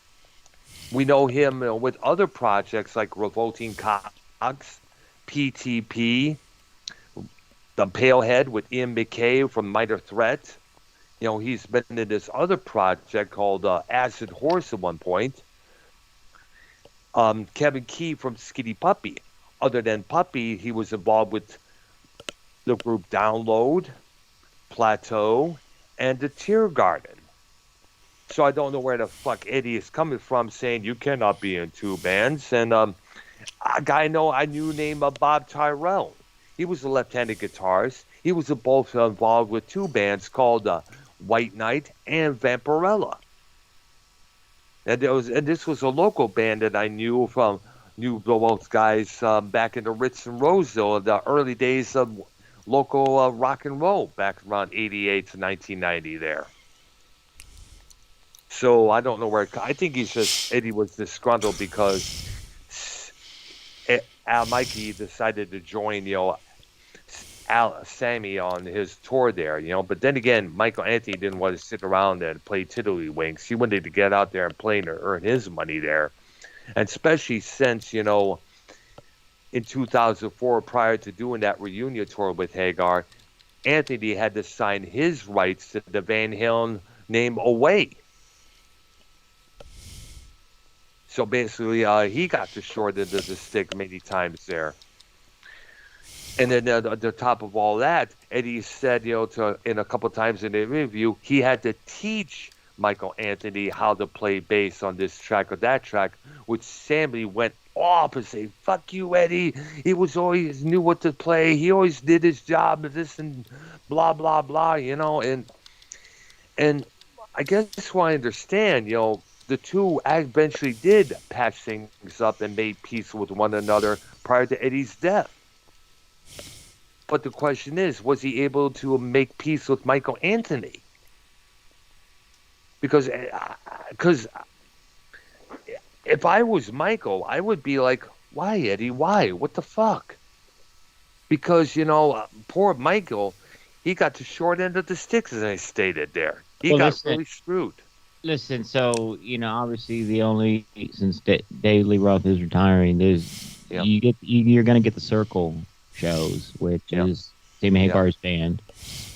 We know him with other projects like Revolting Cogs, PTP, The Palehead with Ian McKay from Minor Threat. He's been in this other project called Acid Horse at one point. Kevin Key from Skinny Puppy. Other than Puppy, he was involved with the group Download, Plateau, and the Tear Garden. So I don't know where the fuck Eddie is coming from saying you cannot be in two bands. And a guy I knew named Bob Tyrell. He was a left-handed guitarist. He was both involved with two bands called White Knight and Vampirella. And this was a local band that I knew both guys back in the Ritz and Roseville, the early days of local rock and roll back around 88 to 1990 there. So I don't know where. I think Eddie was disgruntled because Mikey decided to join, Sammy on his tour there, But then again, Michael Anthony didn't want to sit around and play tiddlywinks. He wanted to get out there and play and earn his money there. And especially since, in 2004, prior to doing that reunion tour with Hagar, Anthony had to sign his rights to the Van Halen name away. So basically, he got the short end of the stick many times there. And then at the top of all that, Eddie said, in a couple times in the interview, he had to teach Michael Anthony how to play bass on this track or that track, which Sammy went off and said, "Fuck you, Eddie. He was always knew what to play. He always did his job of this and blah, blah, blah, And I guess what I understand, the two eventually did patch things up and made peace with one another prior to Eddie's death. But the question is, was he able to make peace with Michael Anthony? Because if I was Michael, I would be like, "Why, Eddie? Why? What the fuck?" Because, poor Michael, he got the short end of the stick, as I stated there. He got really screwed. Listen, so, obviously the only, since Dave Lee Roth is retiring, you're going to get the Circle shows, which is Sammy Hagar's band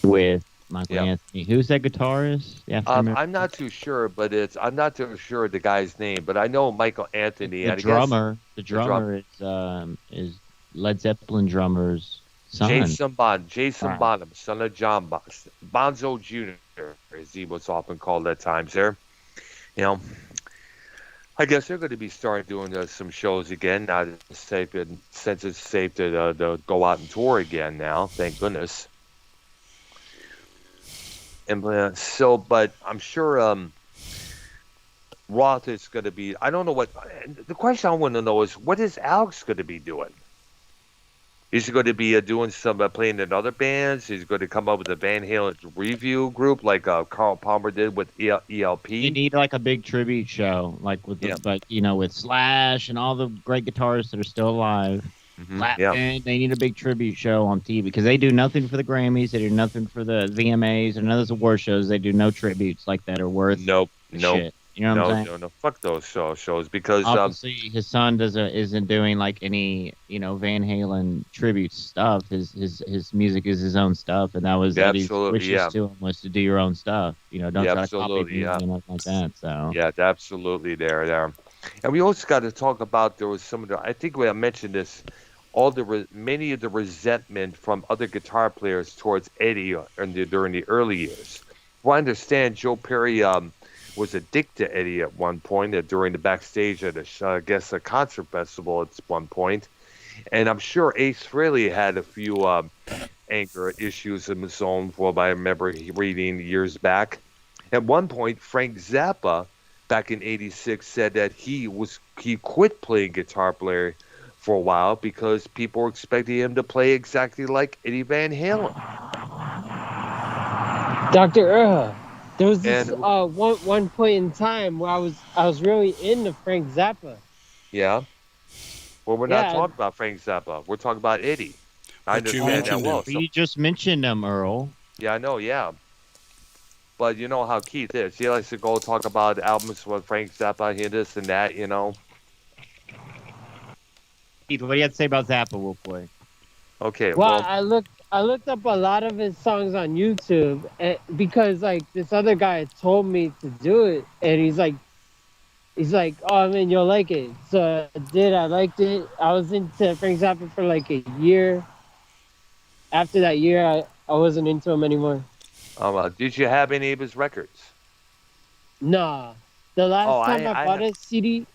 with Michael Anthony. Who's that guitarist? I'm not too sure, but I'm not too sure of the guy's name, but I know Michael Anthony. The drummer is Led Zeppelin drummer's son. Jason Bonham, son of John Bonzo Jr., as he was often called at times there. I guess they're going to be starting doing some shows again now that it's safe, since it's safe to go out and tour again now. Thank goodness. And but I'm sure Roth is going to be. I don't know what the question I want to know is, what is Alex going to be doing? Is he going to be doing some playing in other bands? Is he going to come up with a Van Halen review group like Carl Palmer did with ELP? You need like a big tribute show, like with with Slash and all the great guitarists that are still alive. And they need a big tribute show on TV because they do nothing for the Grammys, they do nothing for the VMAs, or none of those award shows. They do no tributes like that are worth Nope. shit. You know what I'm saying? No. Fuck those shows because Obviously, his son isn't doing like any Van Halen tribute stuff. His music is his own stuff, and that was Eddie's absolutely, wishes yeah. to him was to do your own stuff. Don't Yeah, try to copy absolutely, me yeah. and nothing like that. So Yeah, absolutely there. And we also got to talk about there was some of the, I think we have mentioned this, many of the resentment from other guitar players towards Eddie during the early years. Well, I understand Joe Perry was addicted to Eddie at one point during the backstage at I guess a concert festival at one point. And I'm sure Ace Frehley had a few anger issues of his own, from what I remember reading years back. At one point, Frank Zappa, back in '86, said that he quit playing guitar player for a while because people were expecting him to play exactly like Eddie Van Halen. Dr. Urha, there was this And one point in time where I was really into Frank Zappa. yeah, well, we're not Yeah, talking about Frank Zappa. We're talking about Eddie. I But you understand that mentioned well. him. but So you just mentioned him, Earl. yeah, I know. Yeah. But you know how Keith is. He likes to go talk about albums with Frank Zappa, he this and that, Keith, what do you have to say about Zappa, real quick? Okay, well, well, I looked up a lot of his songs on YouTube because like this other guy told me to do it, and he's like, oh man, you'll like it. So I did. I liked it. I was into Frank Zappa for like a year. After that year, I wasn't into him anymore. did you have any of his records? Nah, the Oh, last time I I bought had. a CD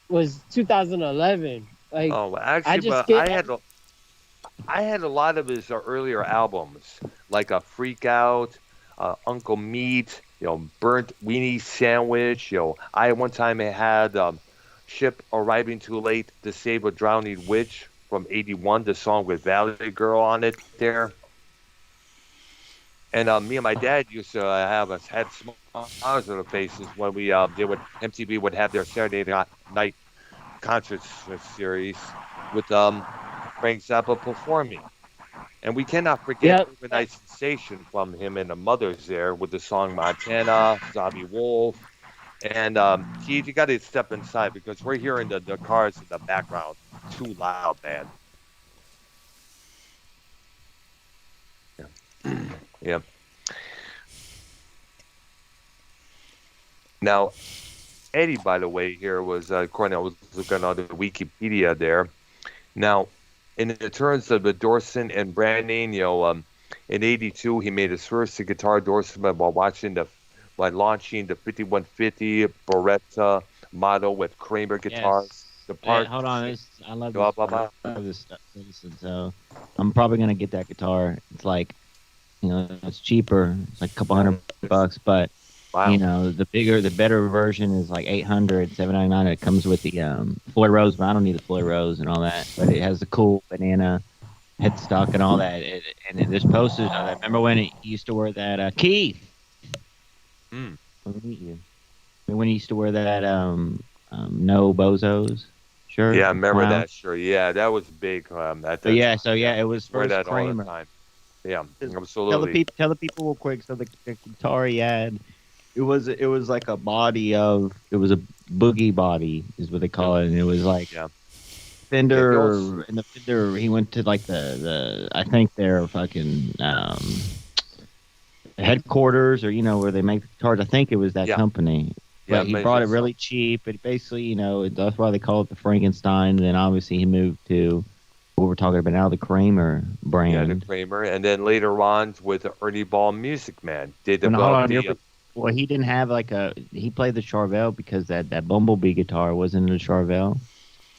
was 2011. Like Oh, well, I actually, just but get I had a lot of his earlier albums, like a Freak Out, Uncle Meat, Burnt Weenie Sandwich. I one time had Ship Arriving Too Late to Save a Drowning Witch from '81, the song with Valley Girl on it there. And me and my dad used to had smiles on our faces when MTV would have their Saturday night concerts series with Frank Zappa performing. And we cannot forget yep. Overnight Sensation from him and the Mothers there with the song Montana, Zombie Wolf. And Keith, you got to step inside because we're hearing the cars in the background. Too loud, man. Yeah. Yeah. Now, Eddie, by the way, here was, according I was looking on the Wikipedia there. Now, in the terms of endorsement and branding, in '82 he made his first guitar endorsement while launching the 5150 Beretta model with Kramer guitars. Yes. The part. Hold on, I love Blah, this. blah, blah. I love this stuff. Listen, so I'm probably gonna get that guitar. It's like, it's cheaper. It's like a couple $100, but Wow. the better version is like 800, $799. It comes with the Floyd Rose, but I don't need the Floyd Rose and all that. But it has the cool banana headstock and all that. And there's posters. I remember when he used to wear that. Keith. Mm. Let me meet you. When he used to wear that no bozos shirt. Yeah, I remember clown. that shirt. Yeah, that was big. At But that yeah, it was wear first that all the Kramer. time. Yeah, Tell the absolutely. people real quick. So the guitar he had, it was like a body of, it was a boogie body is what they call it, and it was like Yeah. Fender, and the Fender, he went to like the I think their fucking headquarters, or where they make the guitars. I think it was that Yeah. company. Yeah, But he brought it really cheap. But basically, that's why they call it the Frankenstein. And then obviously he moved to what we're talking about now, the Kramer brand. Yeah, the Kramer, and then later on with the Ernie Ball Music Man, they Well, hold on, developed well, he didn't have he played the Charvel because that Bumblebee guitar wasn't a Charvel.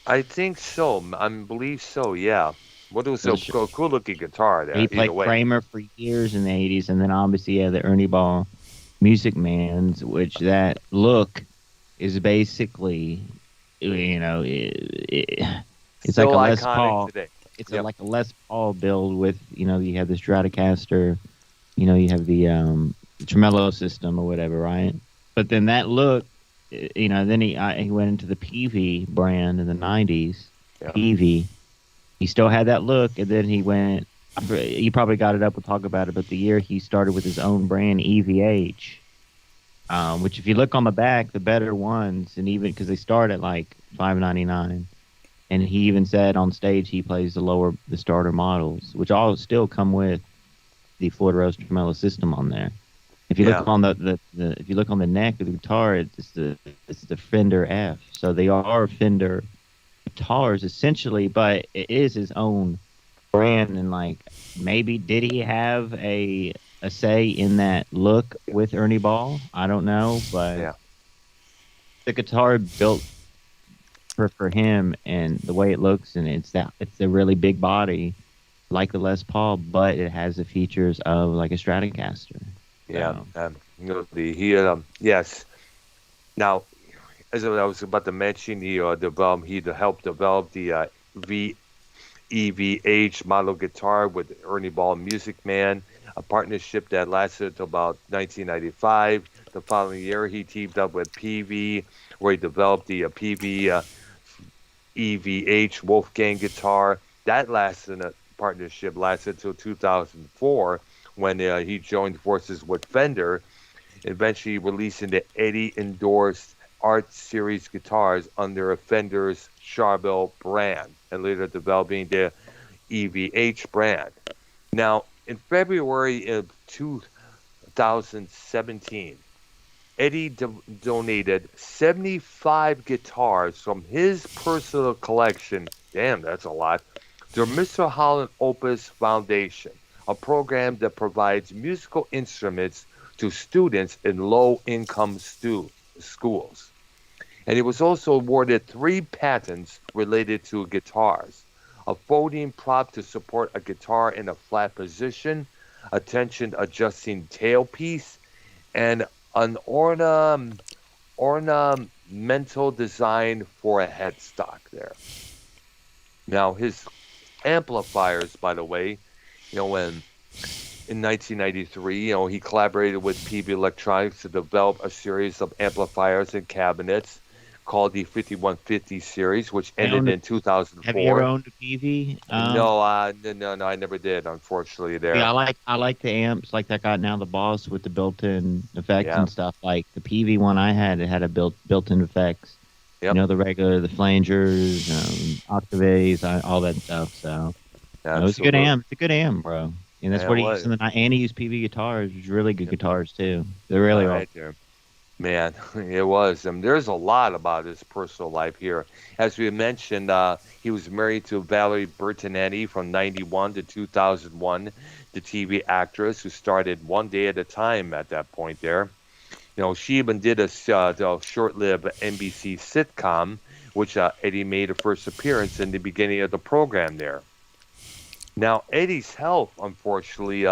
I think so. I believe so. Yeah. What was a cool looking guitar there? He played Either way. Kramer for years in the '80s, and then obviously the Ernie Ball Music Man's, which that look is basically, it's Still like a Les iconic Paul. today. It's Yep. like a Les Paul build with, you have the Stratocaster, you have the tremolo system or whatever, right? But then that look, then he went into the PV brand in the '90s. Yeah. PV, he still had that look, and then he went. You probably got it up. We'll talk about it. But the year he started with his own brand, EVH, which if you look on the back, the better ones, and even because they start at like $5.99, and he even said on stage he plays the starter models, which all still come with the Floyd Rose tremolo system on there. If you Yeah. look on the if you look on the neck of the guitar, it's the Fender F. So they are Fender guitars essentially, but it is his own brand. And like maybe did he have a say in that look with Ernie Ball? I don't know, but Yeah. the guitar built for him and the way it looks, and it's a really big body like the Les Paul, but it has the features of like a Stratocaster. Yeah. So, Yes. Now, as I was about to mention, he helped develop the EVH model guitar with Ernie Ball Music Man, a partnership that lasted until about 1995. The following year, he teamed up with PV, where he developed the PV EVH Wolfgang guitar. That partnership lasted until 2004 when he joined forces with Fender, eventually releasing the Eddie endorsed Art Series guitars under Fender's Charbel brand and later developing the EVH brand. Now, in February of 2017, Eddie donated 75 guitars from his personal collection. Damn, that's a lot. To Mr. Holland Opus Foundation, a program that provides musical instruments to students in low-income schools. And he was also awarded 3 patents related to guitars: a folding prop to support a guitar in a flat position, a tension-adjusting tailpiece, and an ornamental design for a headstock there. Now, his amplifiers, by the way, when in 1993, he collaborated with PB Electronics to develop a series of amplifiers and cabinets called the 5150 series, which ended in 2004. have you ever owned a PV? No, I never did, unfortunately. There. Yeah, I like the amps like that got now the Boss with the built-in effects Yeah. and stuff. Like the PV one I had, it had a built-in effects. Yep. The regular, the flangers, octaves, all that stuff. So it was a good Absolutely. amp. It's a good amp, bro. And that's Yeah, what it he used was. in the night. And he used PV guitars, which is really good guitars too. They really All are. right there. Man, it was. There's a lot about his personal life here. As we mentioned, he was married to Valerie Bertinetti from 91 to 2001, the TV actress who started One Day at a Time at that point there. She even did a short-lived NBC sitcom, which Eddie made a first appearance in the beginning of the program there. Now, Eddie's health, unfortunately,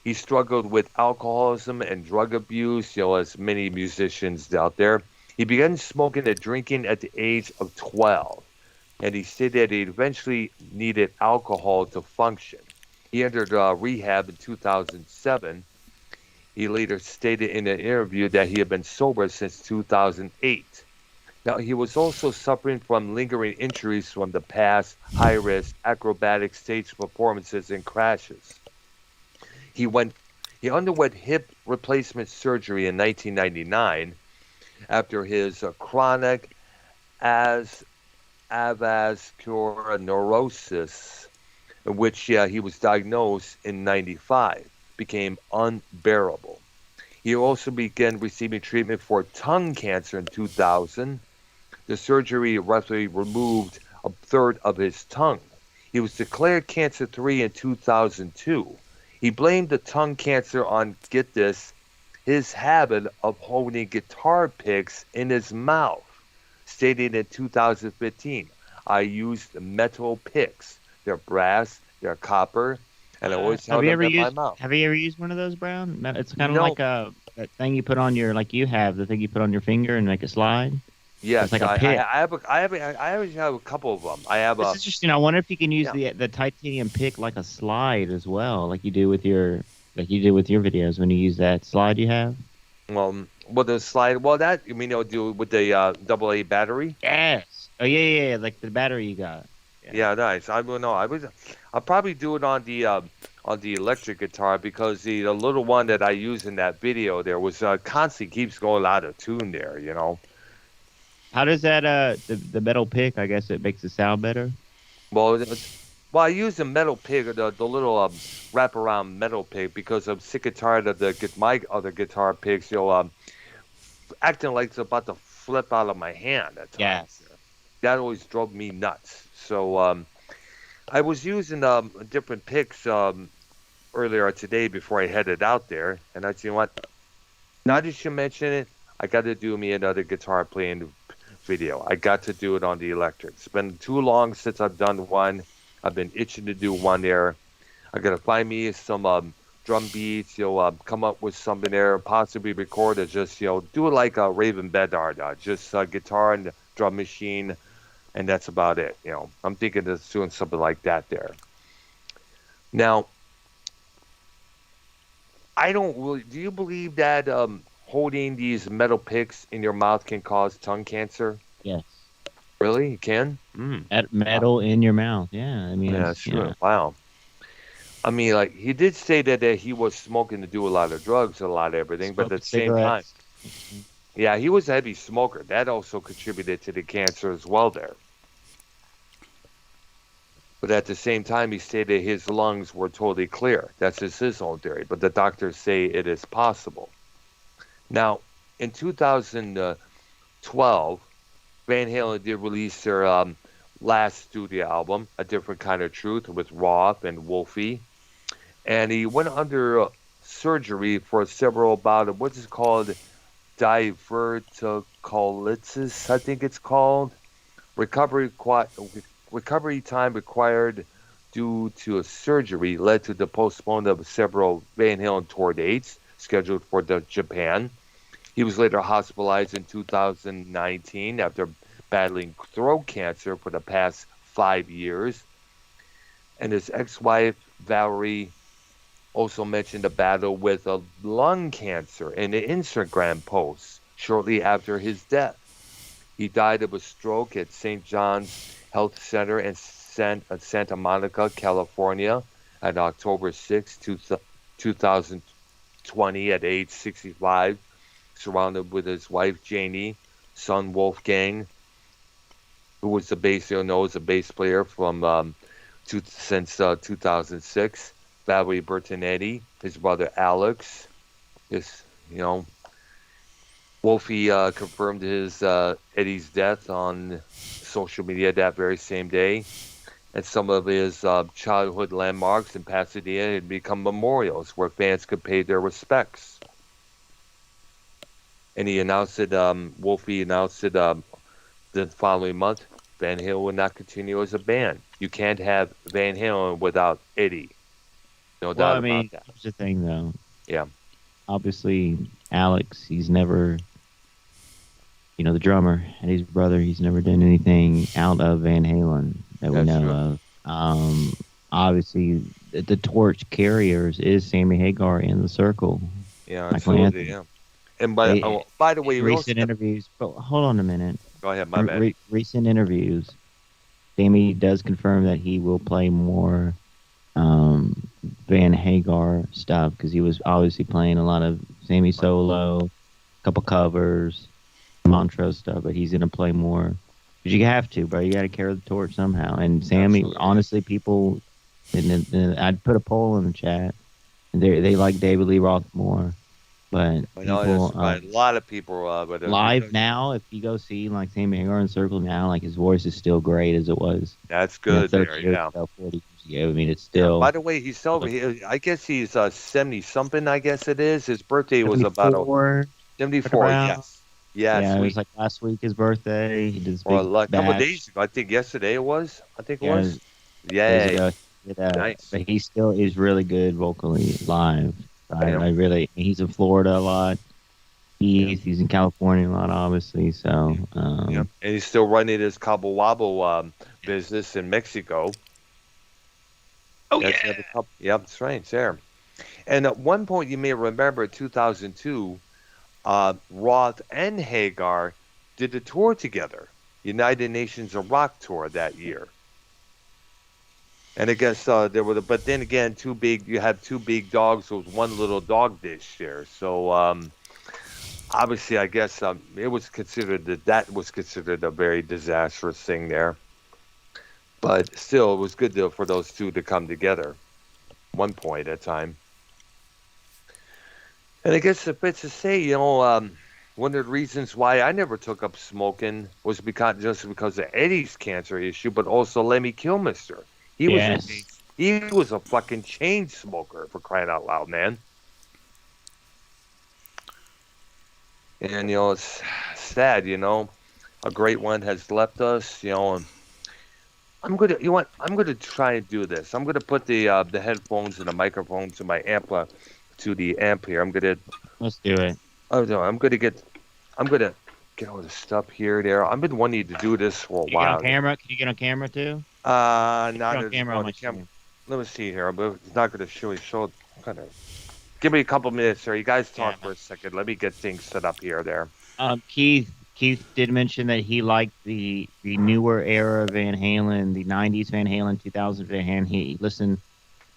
he struggled with alcoholism and drug abuse, as many musicians out there. He began smoking and drinking at the age of 12, and he stated he eventually needed alcohol to function. He entered rehab in 2007. He later stated in an interview that he had been sober since 2008. Now, he was also suffering from lingering injuries from the past high-risk acrobatic stage performances and crashes. He underwent hip replacement surgery in 1999 after his chronic avascular neurosis, in which he was diagnosed in 95, became unbearable. He also began receiving treatment for tongue cancer in 2000. The surgery roughly removed a third of his tongue. He was declared cancer-free in 2002. He blamed the tongue cancer on, get this, his habit of holding guitar picks in his mouth, stating in 2015, "I used metal picks. They're brass, they're copper, and I always held them in my mouth." Have you ever used one of those, Brown? It's kind of No. like that thing you put on your, like you have, the thing you put on your finger and make it slide. Yes, It's like a pick. I always have a couple of them. I have This a is just, I wonder if you can use Yeah. the titanium pick like a slide as well, like you do with your videos when you use that slide you have. with the slide. Well, that do with the AA battery. Yes. Oh yeah, like the battery you got. Yeah, nice. I will know. I'll probably do it on the electric guitar because the little one that I used in that video there was constantly keeps going out of tune there. You know. How does that the metal pick? I guess it makes it sound better. Well, well, I use the metal pig, the little wraparound metal pig because I'm sick and tired of my other guitar picks, acting like it's about to flip out of my hand at times. Yes. That always drove me nuts. So I was using different picks earlier today before I headed out there, and I said, you know what? Now that you mention it, I got to do me another guitar playing video. I got to do it on the electric. It's been too long since I've done one. I've been itching to do one there. I got to find me some drum beats, come up with something there, possibly record it, just, do it like a Raven Bedard, just guitar and drum machine, and that's about it. I'm thinking of doing something like that there. Now, do you believe that holding these metal picks in your mouth can cause tongue cancer? Yes. Really? It can? Metal in your mouth. Yeah. I mean, Yeah, sure. Yeah. Wow. I mean, like, he did say that he was smoking to do a lot of drugs, a lot of everything, but at the same time, yeah, he was a heavy smoker. That also contributed to the cancer as well there. But at the same time, he stated his lungs were totally clear. That's just his own theory. But the doctors say it is possible. Now, in 2012, Van Halen did release their last studio album, A Different Kind of Truth, with Roth and Wolfie. And he went under surgery for several bout of what's it called, diverticulitis, I think it's called. Recovery time required due to a surgery led to the postponement of several Van Halen tour dates scheduled for Japan. He was later hospitalized in 2019 after battling throat cancer for the past 5 years. And his ex-wife, Valerie, also mentioned a battle with a lung cancer in an Instagram post shortly after his death. He died of a stroke at St. John's Health Center in Santa Monica, California, on October 6, 2020, at age 65, surrounded with his wife, Janie, son, Wolfgang, who was a bass player from since 2006, Valerie Bertonetti, his brother, Alex. Wolfie confirmed Eddie's death on social media that very same day, and some of his childhood landmarks in Pasadena had become memorials where fans could pay their respects. And Wolfie announced it the following month, Van Halen would not continue as a band. You can't have Van Halen without Eddie. No doubt about that. Here's the thing, though. Yeah. Obviously, Alex, he's never, the drummer, and his brother, he's never done anything out of Van Halen that we know of. Obviously, the torch carriers is Sammy Hagar in the Circle. Yeah, absolutely, yeah. And by the way, recent interviews. But hold on a minute. Go ahead, my bad. Recent interviews, Sammy does confirm that he will play more Van Hagar stuff because he was obviously playing a lot of Sammy solo, a couple covers, Montrose stuff, but he's gonna play more. Because you have to, bro. You got to carry the torch somehow. And Sammy, honestly, people, I'd put a poll in the chat. And they like David Lee Roth more. But a lot of people live now, if you go see like Sammy Hagar in Circle now, like his voice is still great as it was. That's good. 30 years ago, 40 years ago. I mean, it's still. By the way, I guess he's 70 something. I guess it is. His birthday was about 74. Yes. Yes. Yeah, it was like last week his birthday. He did his big a couple of days ago. I think yesterday it was. It was. Yeah. Nice. But he still is really good vocally live. He's in Florida a lot. He's in California a lot, obviously. So, and he's still running his Cabo Wabo business in Mexico. Oh, yeah, that's right. It's there. And at one point, you may remember, 2002, Roth and Hagar did a tour together, United Nations of Rock tour that year. And I guess there were, but then again, two big. You had two big dogs with one little dog dish there. So obviously, I guess it was considered that was considered a very disastrous thing there. But still, it was good for those two to come together. One point at a time. And I guess if it's to say, one of the reasons why I never took up smoking was because of Eddie's cancer issue, but also Lemmy Kilmister. He was Yes. he was a fucking chain smoker, for crying out loud, man. And it's sad, a great one has left us, and I'm gonna try and do this. I'm gonna put the headphones and the microphone to my to the amp here. Let's do it. Oh no, I'm gonna get all the stuff here. There, I've been wanting to do this for a Can you get while. on camera? Can you get on camera too? Not Get on as camera on on my the camera. screen. Let me see here. But it's not gonna show. Kind of. Give me a couple minutes here. You guys talk Yeah. for a second. Let me get things set up here. There. Keith did mention that he liked the newer era of Van Halen, the '90s Van Halen, 2000 Van Halen. He listened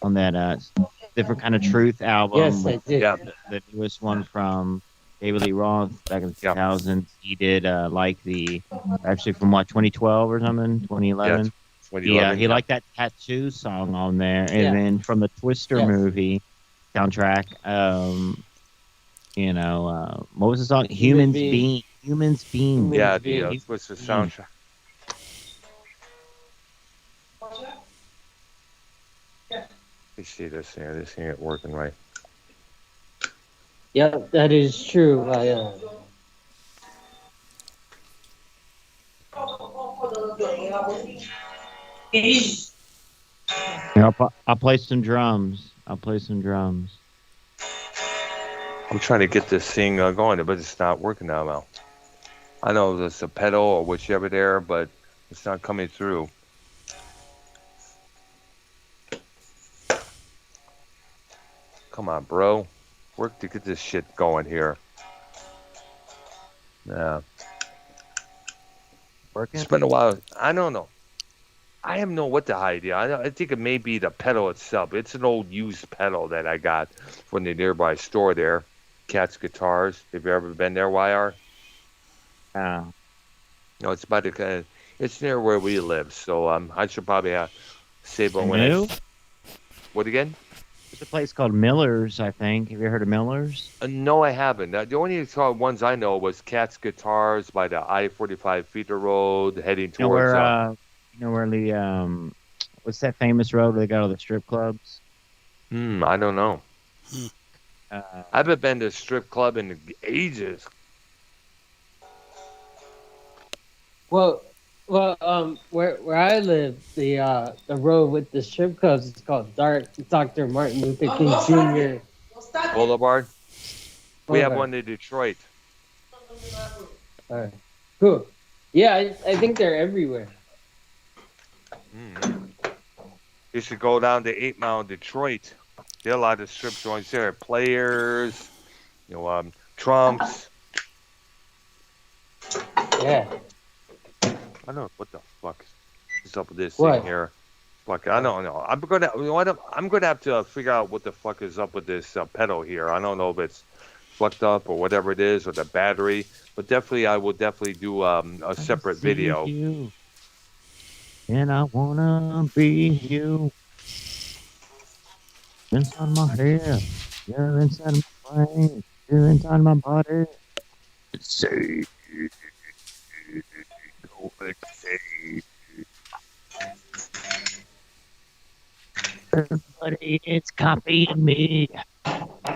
on that different kind of Truth album. Yes, I did. Yeah. The newest one from David Lee Roth back in the Yeah. 2000s. He did like actually from 2012 or something, 2011. Yeah, 2011. He liked that Tattoo song on there, and Yeah. then from the Twister Yes. movie soundtrack, what was the song? Humans Being. Being. Yeah, Being. what's the soundtrack? Let me see this here. This ain't working right. Yep, that is true. I'll play some drums. I'm trying to get this thing going, but it's not working now. Well, I know there's a pedal or whichever there, but it's not coming through. Come on, bro. Work to get this shit going here. Yeah. Working? It's been a while. I don't know. I have no what the idea. I think it may be the pedal itself. It's an old used pedal that I got from the nearby store there. Cat's Guitars. Have you ever been there, YR? Oh. No, it's by the. It's near where we live, so I should probably save it when New? What again? There's a place called Miller's, I think. Have you heard of Miller's? No, I haven't. The only ones I know was Cat's Guitars by the I-45 feeder road heading You know towards. where the what's that famous road where they got all the strip clubs? I don't know. I haven't been to a strip club in ages. Well, where I live, the road with the strip clubs is called Dr. Martin Luther King Jr. Boulevard. We have Boulevard. one in Detroit. All right, cool. Yeah, I think they're everywhere. You should go down to 8 Mile in Detroit. There are a lot of strip joints there. Players, Trumps. Yeah. I don't know what the fuck is up with this What? thing here. Fuck, I don't know. I'm gonna have to figure out what the fuck is up with this pedal here. I don't know if it's fucked up or whatever it is, or the battery. But definitely, I will definitely do a separate video. You, and I wanna be you. Inside my head, you're inside my brain, you're inside my body. Say, everybody, it's copying me.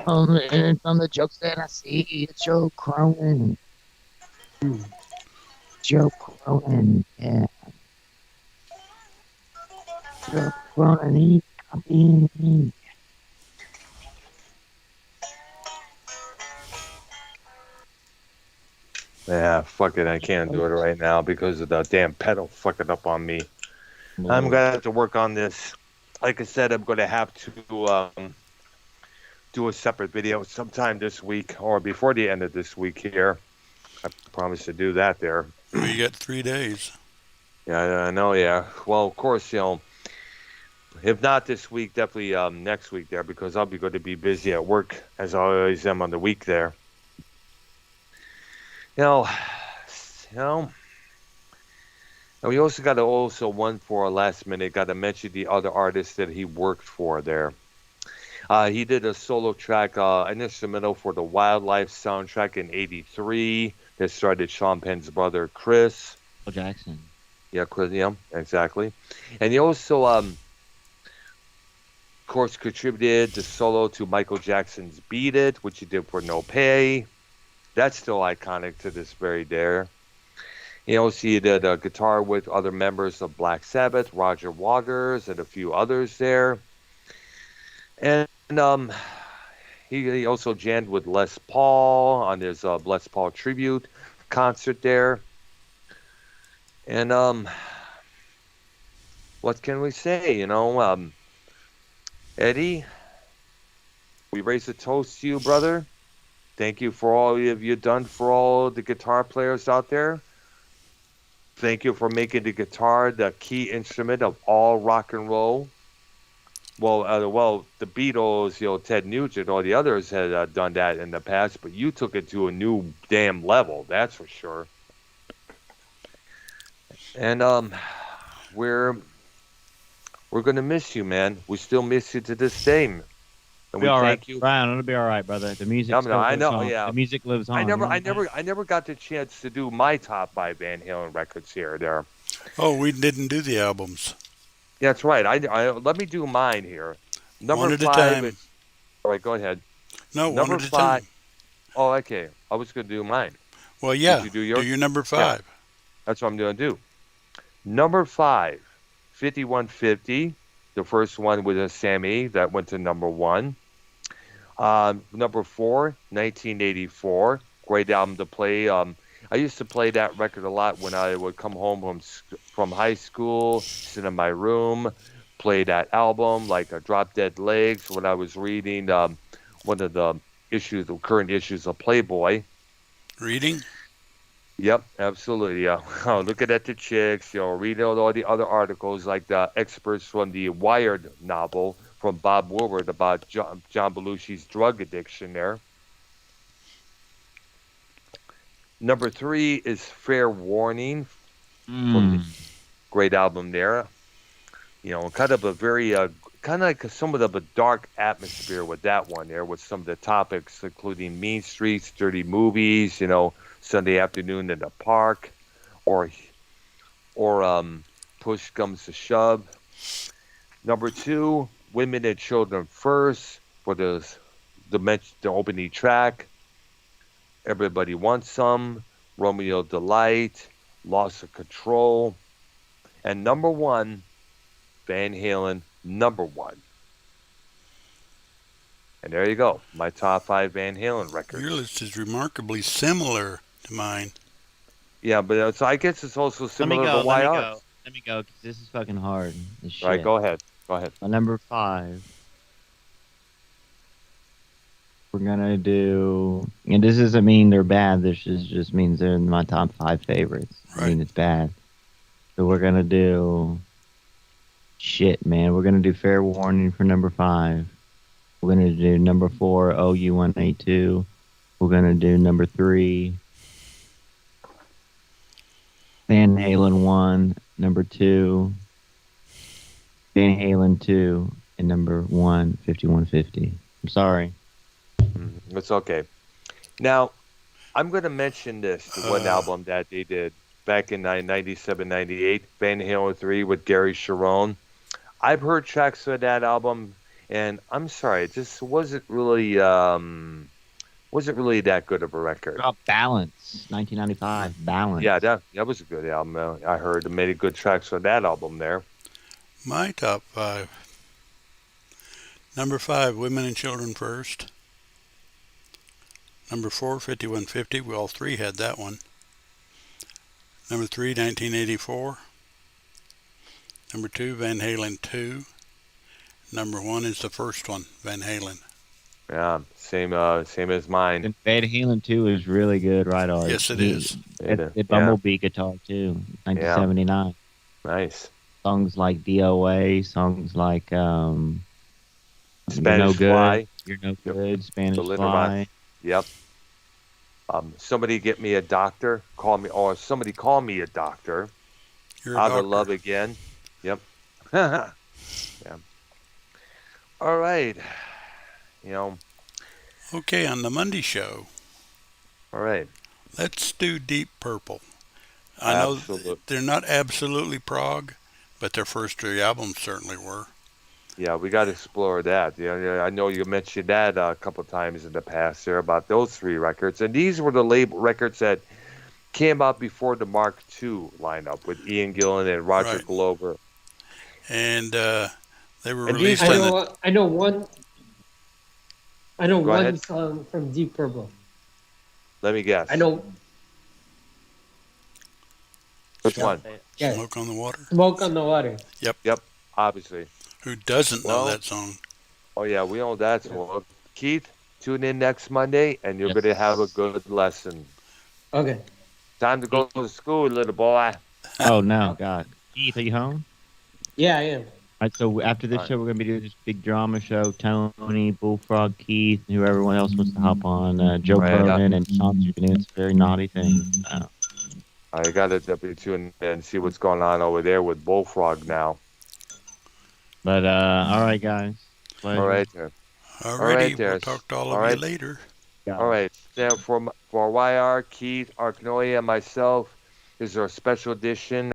On the jokes that I see, it's Joe Cronin. Joe Cronin, yeah. Joe Cronin, he's copying me. Yeah, fuck it. I can't do it right now because of the damn pedal fucking up on me. I'm gonna have to work on this. Like I said, I'm gonna have to do a separate video sometime this week or before the end of this week here. I promise to do that there. We got 3 days. Yeah, I know. Yeah. Well, of course, If not this week, definitely next week there, because I'll be going to be busy at work as I always am on the week there. You know, you know. And we also got to also one for a last minute. Got to mention the other artists that he worked for there. He did a solo track, an instrumental for the Wildlife soundtrack in '83 that started Sean Penn's brother Chris. Jackson. Yeah, Chris. Yeah, exactly. And he also, of course, contributed the solo to Michael Jackson's "Beat It," which he did for No Pay. That's still iconic to this very day. He also did a guitar with other members of Black Sabbath, Roger Waters, and a few others there. And he also jammed with Les Paul on his Les Paul tribute concert there. And what can we say? Eddie, we raise a toast to you, brother. Thank you for all you've done for all the guitar players out there. Thank you for making the guitar the key instrument of all rock and roll. Well, the Beatles, Ted Nugent, all the others had done that in the past, but you took it to a new damn level, that's for sure. And we're gonna miss you, man. We still miss you to this day. And we thank you. Brian, it'll be all right, brother. The music. I know. On. Yeah, the music lives on. I never got the chance to do my top 5 Van Halen records here. There. Oh, we didn't do the albums. Yeah, that's right. I let me do mine here. Number One at 5. a time. All right, go ahead. No, number one at a 5. time. Oh, okay. I was going to do mine. Well, yeah. Did you do yours? Do your number 5. Yeah, that's what I'm going to do. Number 5, 5150. The first one with a Sammy that went to number 1. Number 4, 1984. Great album to play. I used to play that record a lot when I would come home from high school, sit in my room, play that album like Drop Dead Legs when I was reading one of the current issues of Playboy. Reading? Yep, absolutely. Yeah. Looking at the chicks, reading all the other articles like the experts from the Wired novel from Bob Woodward about John Belushi's drug addiction there. Number 3 is Fair Warning from the great album there. Kind of a very, kind of like somewhat of a dark atmosphere with that one there, with some of the topics including mean streets, dirty movies, Sunday afternoon in the park, or push comes to shove. Number 2, Women and Children First for the opening track. Everybody Wants Some, Romeo Delight, Loss of Control, and number 1, Van Halen, number 1. And there you go, my top 5 Van Halen records. Your list is remarkably similar to mine. Yeah, but so I guess it's also similar to YR's. Let me go, because this is fucking hard. All right, go ahead. Number 5. We're gonna do, and this doesn't mean they're bad. This just means they're in my top 5 favorites. Right. I mean, it's bad. So we're gonna do, man. We're gonna do Fair Warning for number 5. We're gonna do number 4, OU182. We're gonna do number 3, Van Halen 1, number 2, Van Halen 2, and number 1, 5150. I'm sorry. It's okay. Now, I'm going to mention this, the one album that they did back in 97, 98, Van Halen 3 with Gary Sharon. I've heard tracks of that album, and I'm sorry, it just wasn't really that good of a record. About Balance, 1995, Balance. Yeah, that was a good album. I heard many good tracks for that album there. My top 5. Number 5, Women and Children First. Number 4, 5150. We all 3 had that one. Number 3, 1984. Number 2, Van Halen 2. Number 1 is the first one, Van Halen. Yeah, same as mine. And Van Halen 2 is really good, right? Yes, it is. The Bumblebee guitar, too, 1979. Nice. songs like DOA, songs like You're No Spanish Good, Fly, You're No Yep. Good, the Spanish Little Rock. Fly. Yep. Somebody get me a doctor. Call me, or somebody call me a doctor. You're a Out doctor. of love again. Yep. Yeah. All right. You know. Okay, on the Monday show, All right. let's do Deep Purple. I know Absolutely. they're not absolutely prog, but their first three albums certainly were. Yeah, we got to explore that. I know you mentioned that a couple times in the past there about those three records, and these were the label records that came out before the Mark II lineup with Ian Gillan and Roger Right. Glover. And they were And these released I on the. know. I know one. I know Go one ahead. song from Deep Purple. Let me guess. I know. Which one? Yeah. Smoke on the Water. Smoke on the Water. Yep, obviously. Who doesn't know Well, that song? oh yeah, we know that. Well, Keith, tune in next Monday, and you're Yes. going to have a good lesson. Okay. Time to go to school, little boy. Oh no, God. Keith, are you home? Yeah, I am. All right, so after this All right. show, we're going to be doing this big drama show. Tony, Bullfrog, Keith, and whoever else wants to hop on. Joe Right, Cronin and Sean Chicken. It's a very naughty thing. I got to definitely tune in and see what's going on over there with Bullfrog now. But all right, guys. Pleasure. All right, there. Alrighty, right, we'll there. talk to all All of right. you later. All right. Now for YR, Keith, Arknolia, and myself, this is our special edition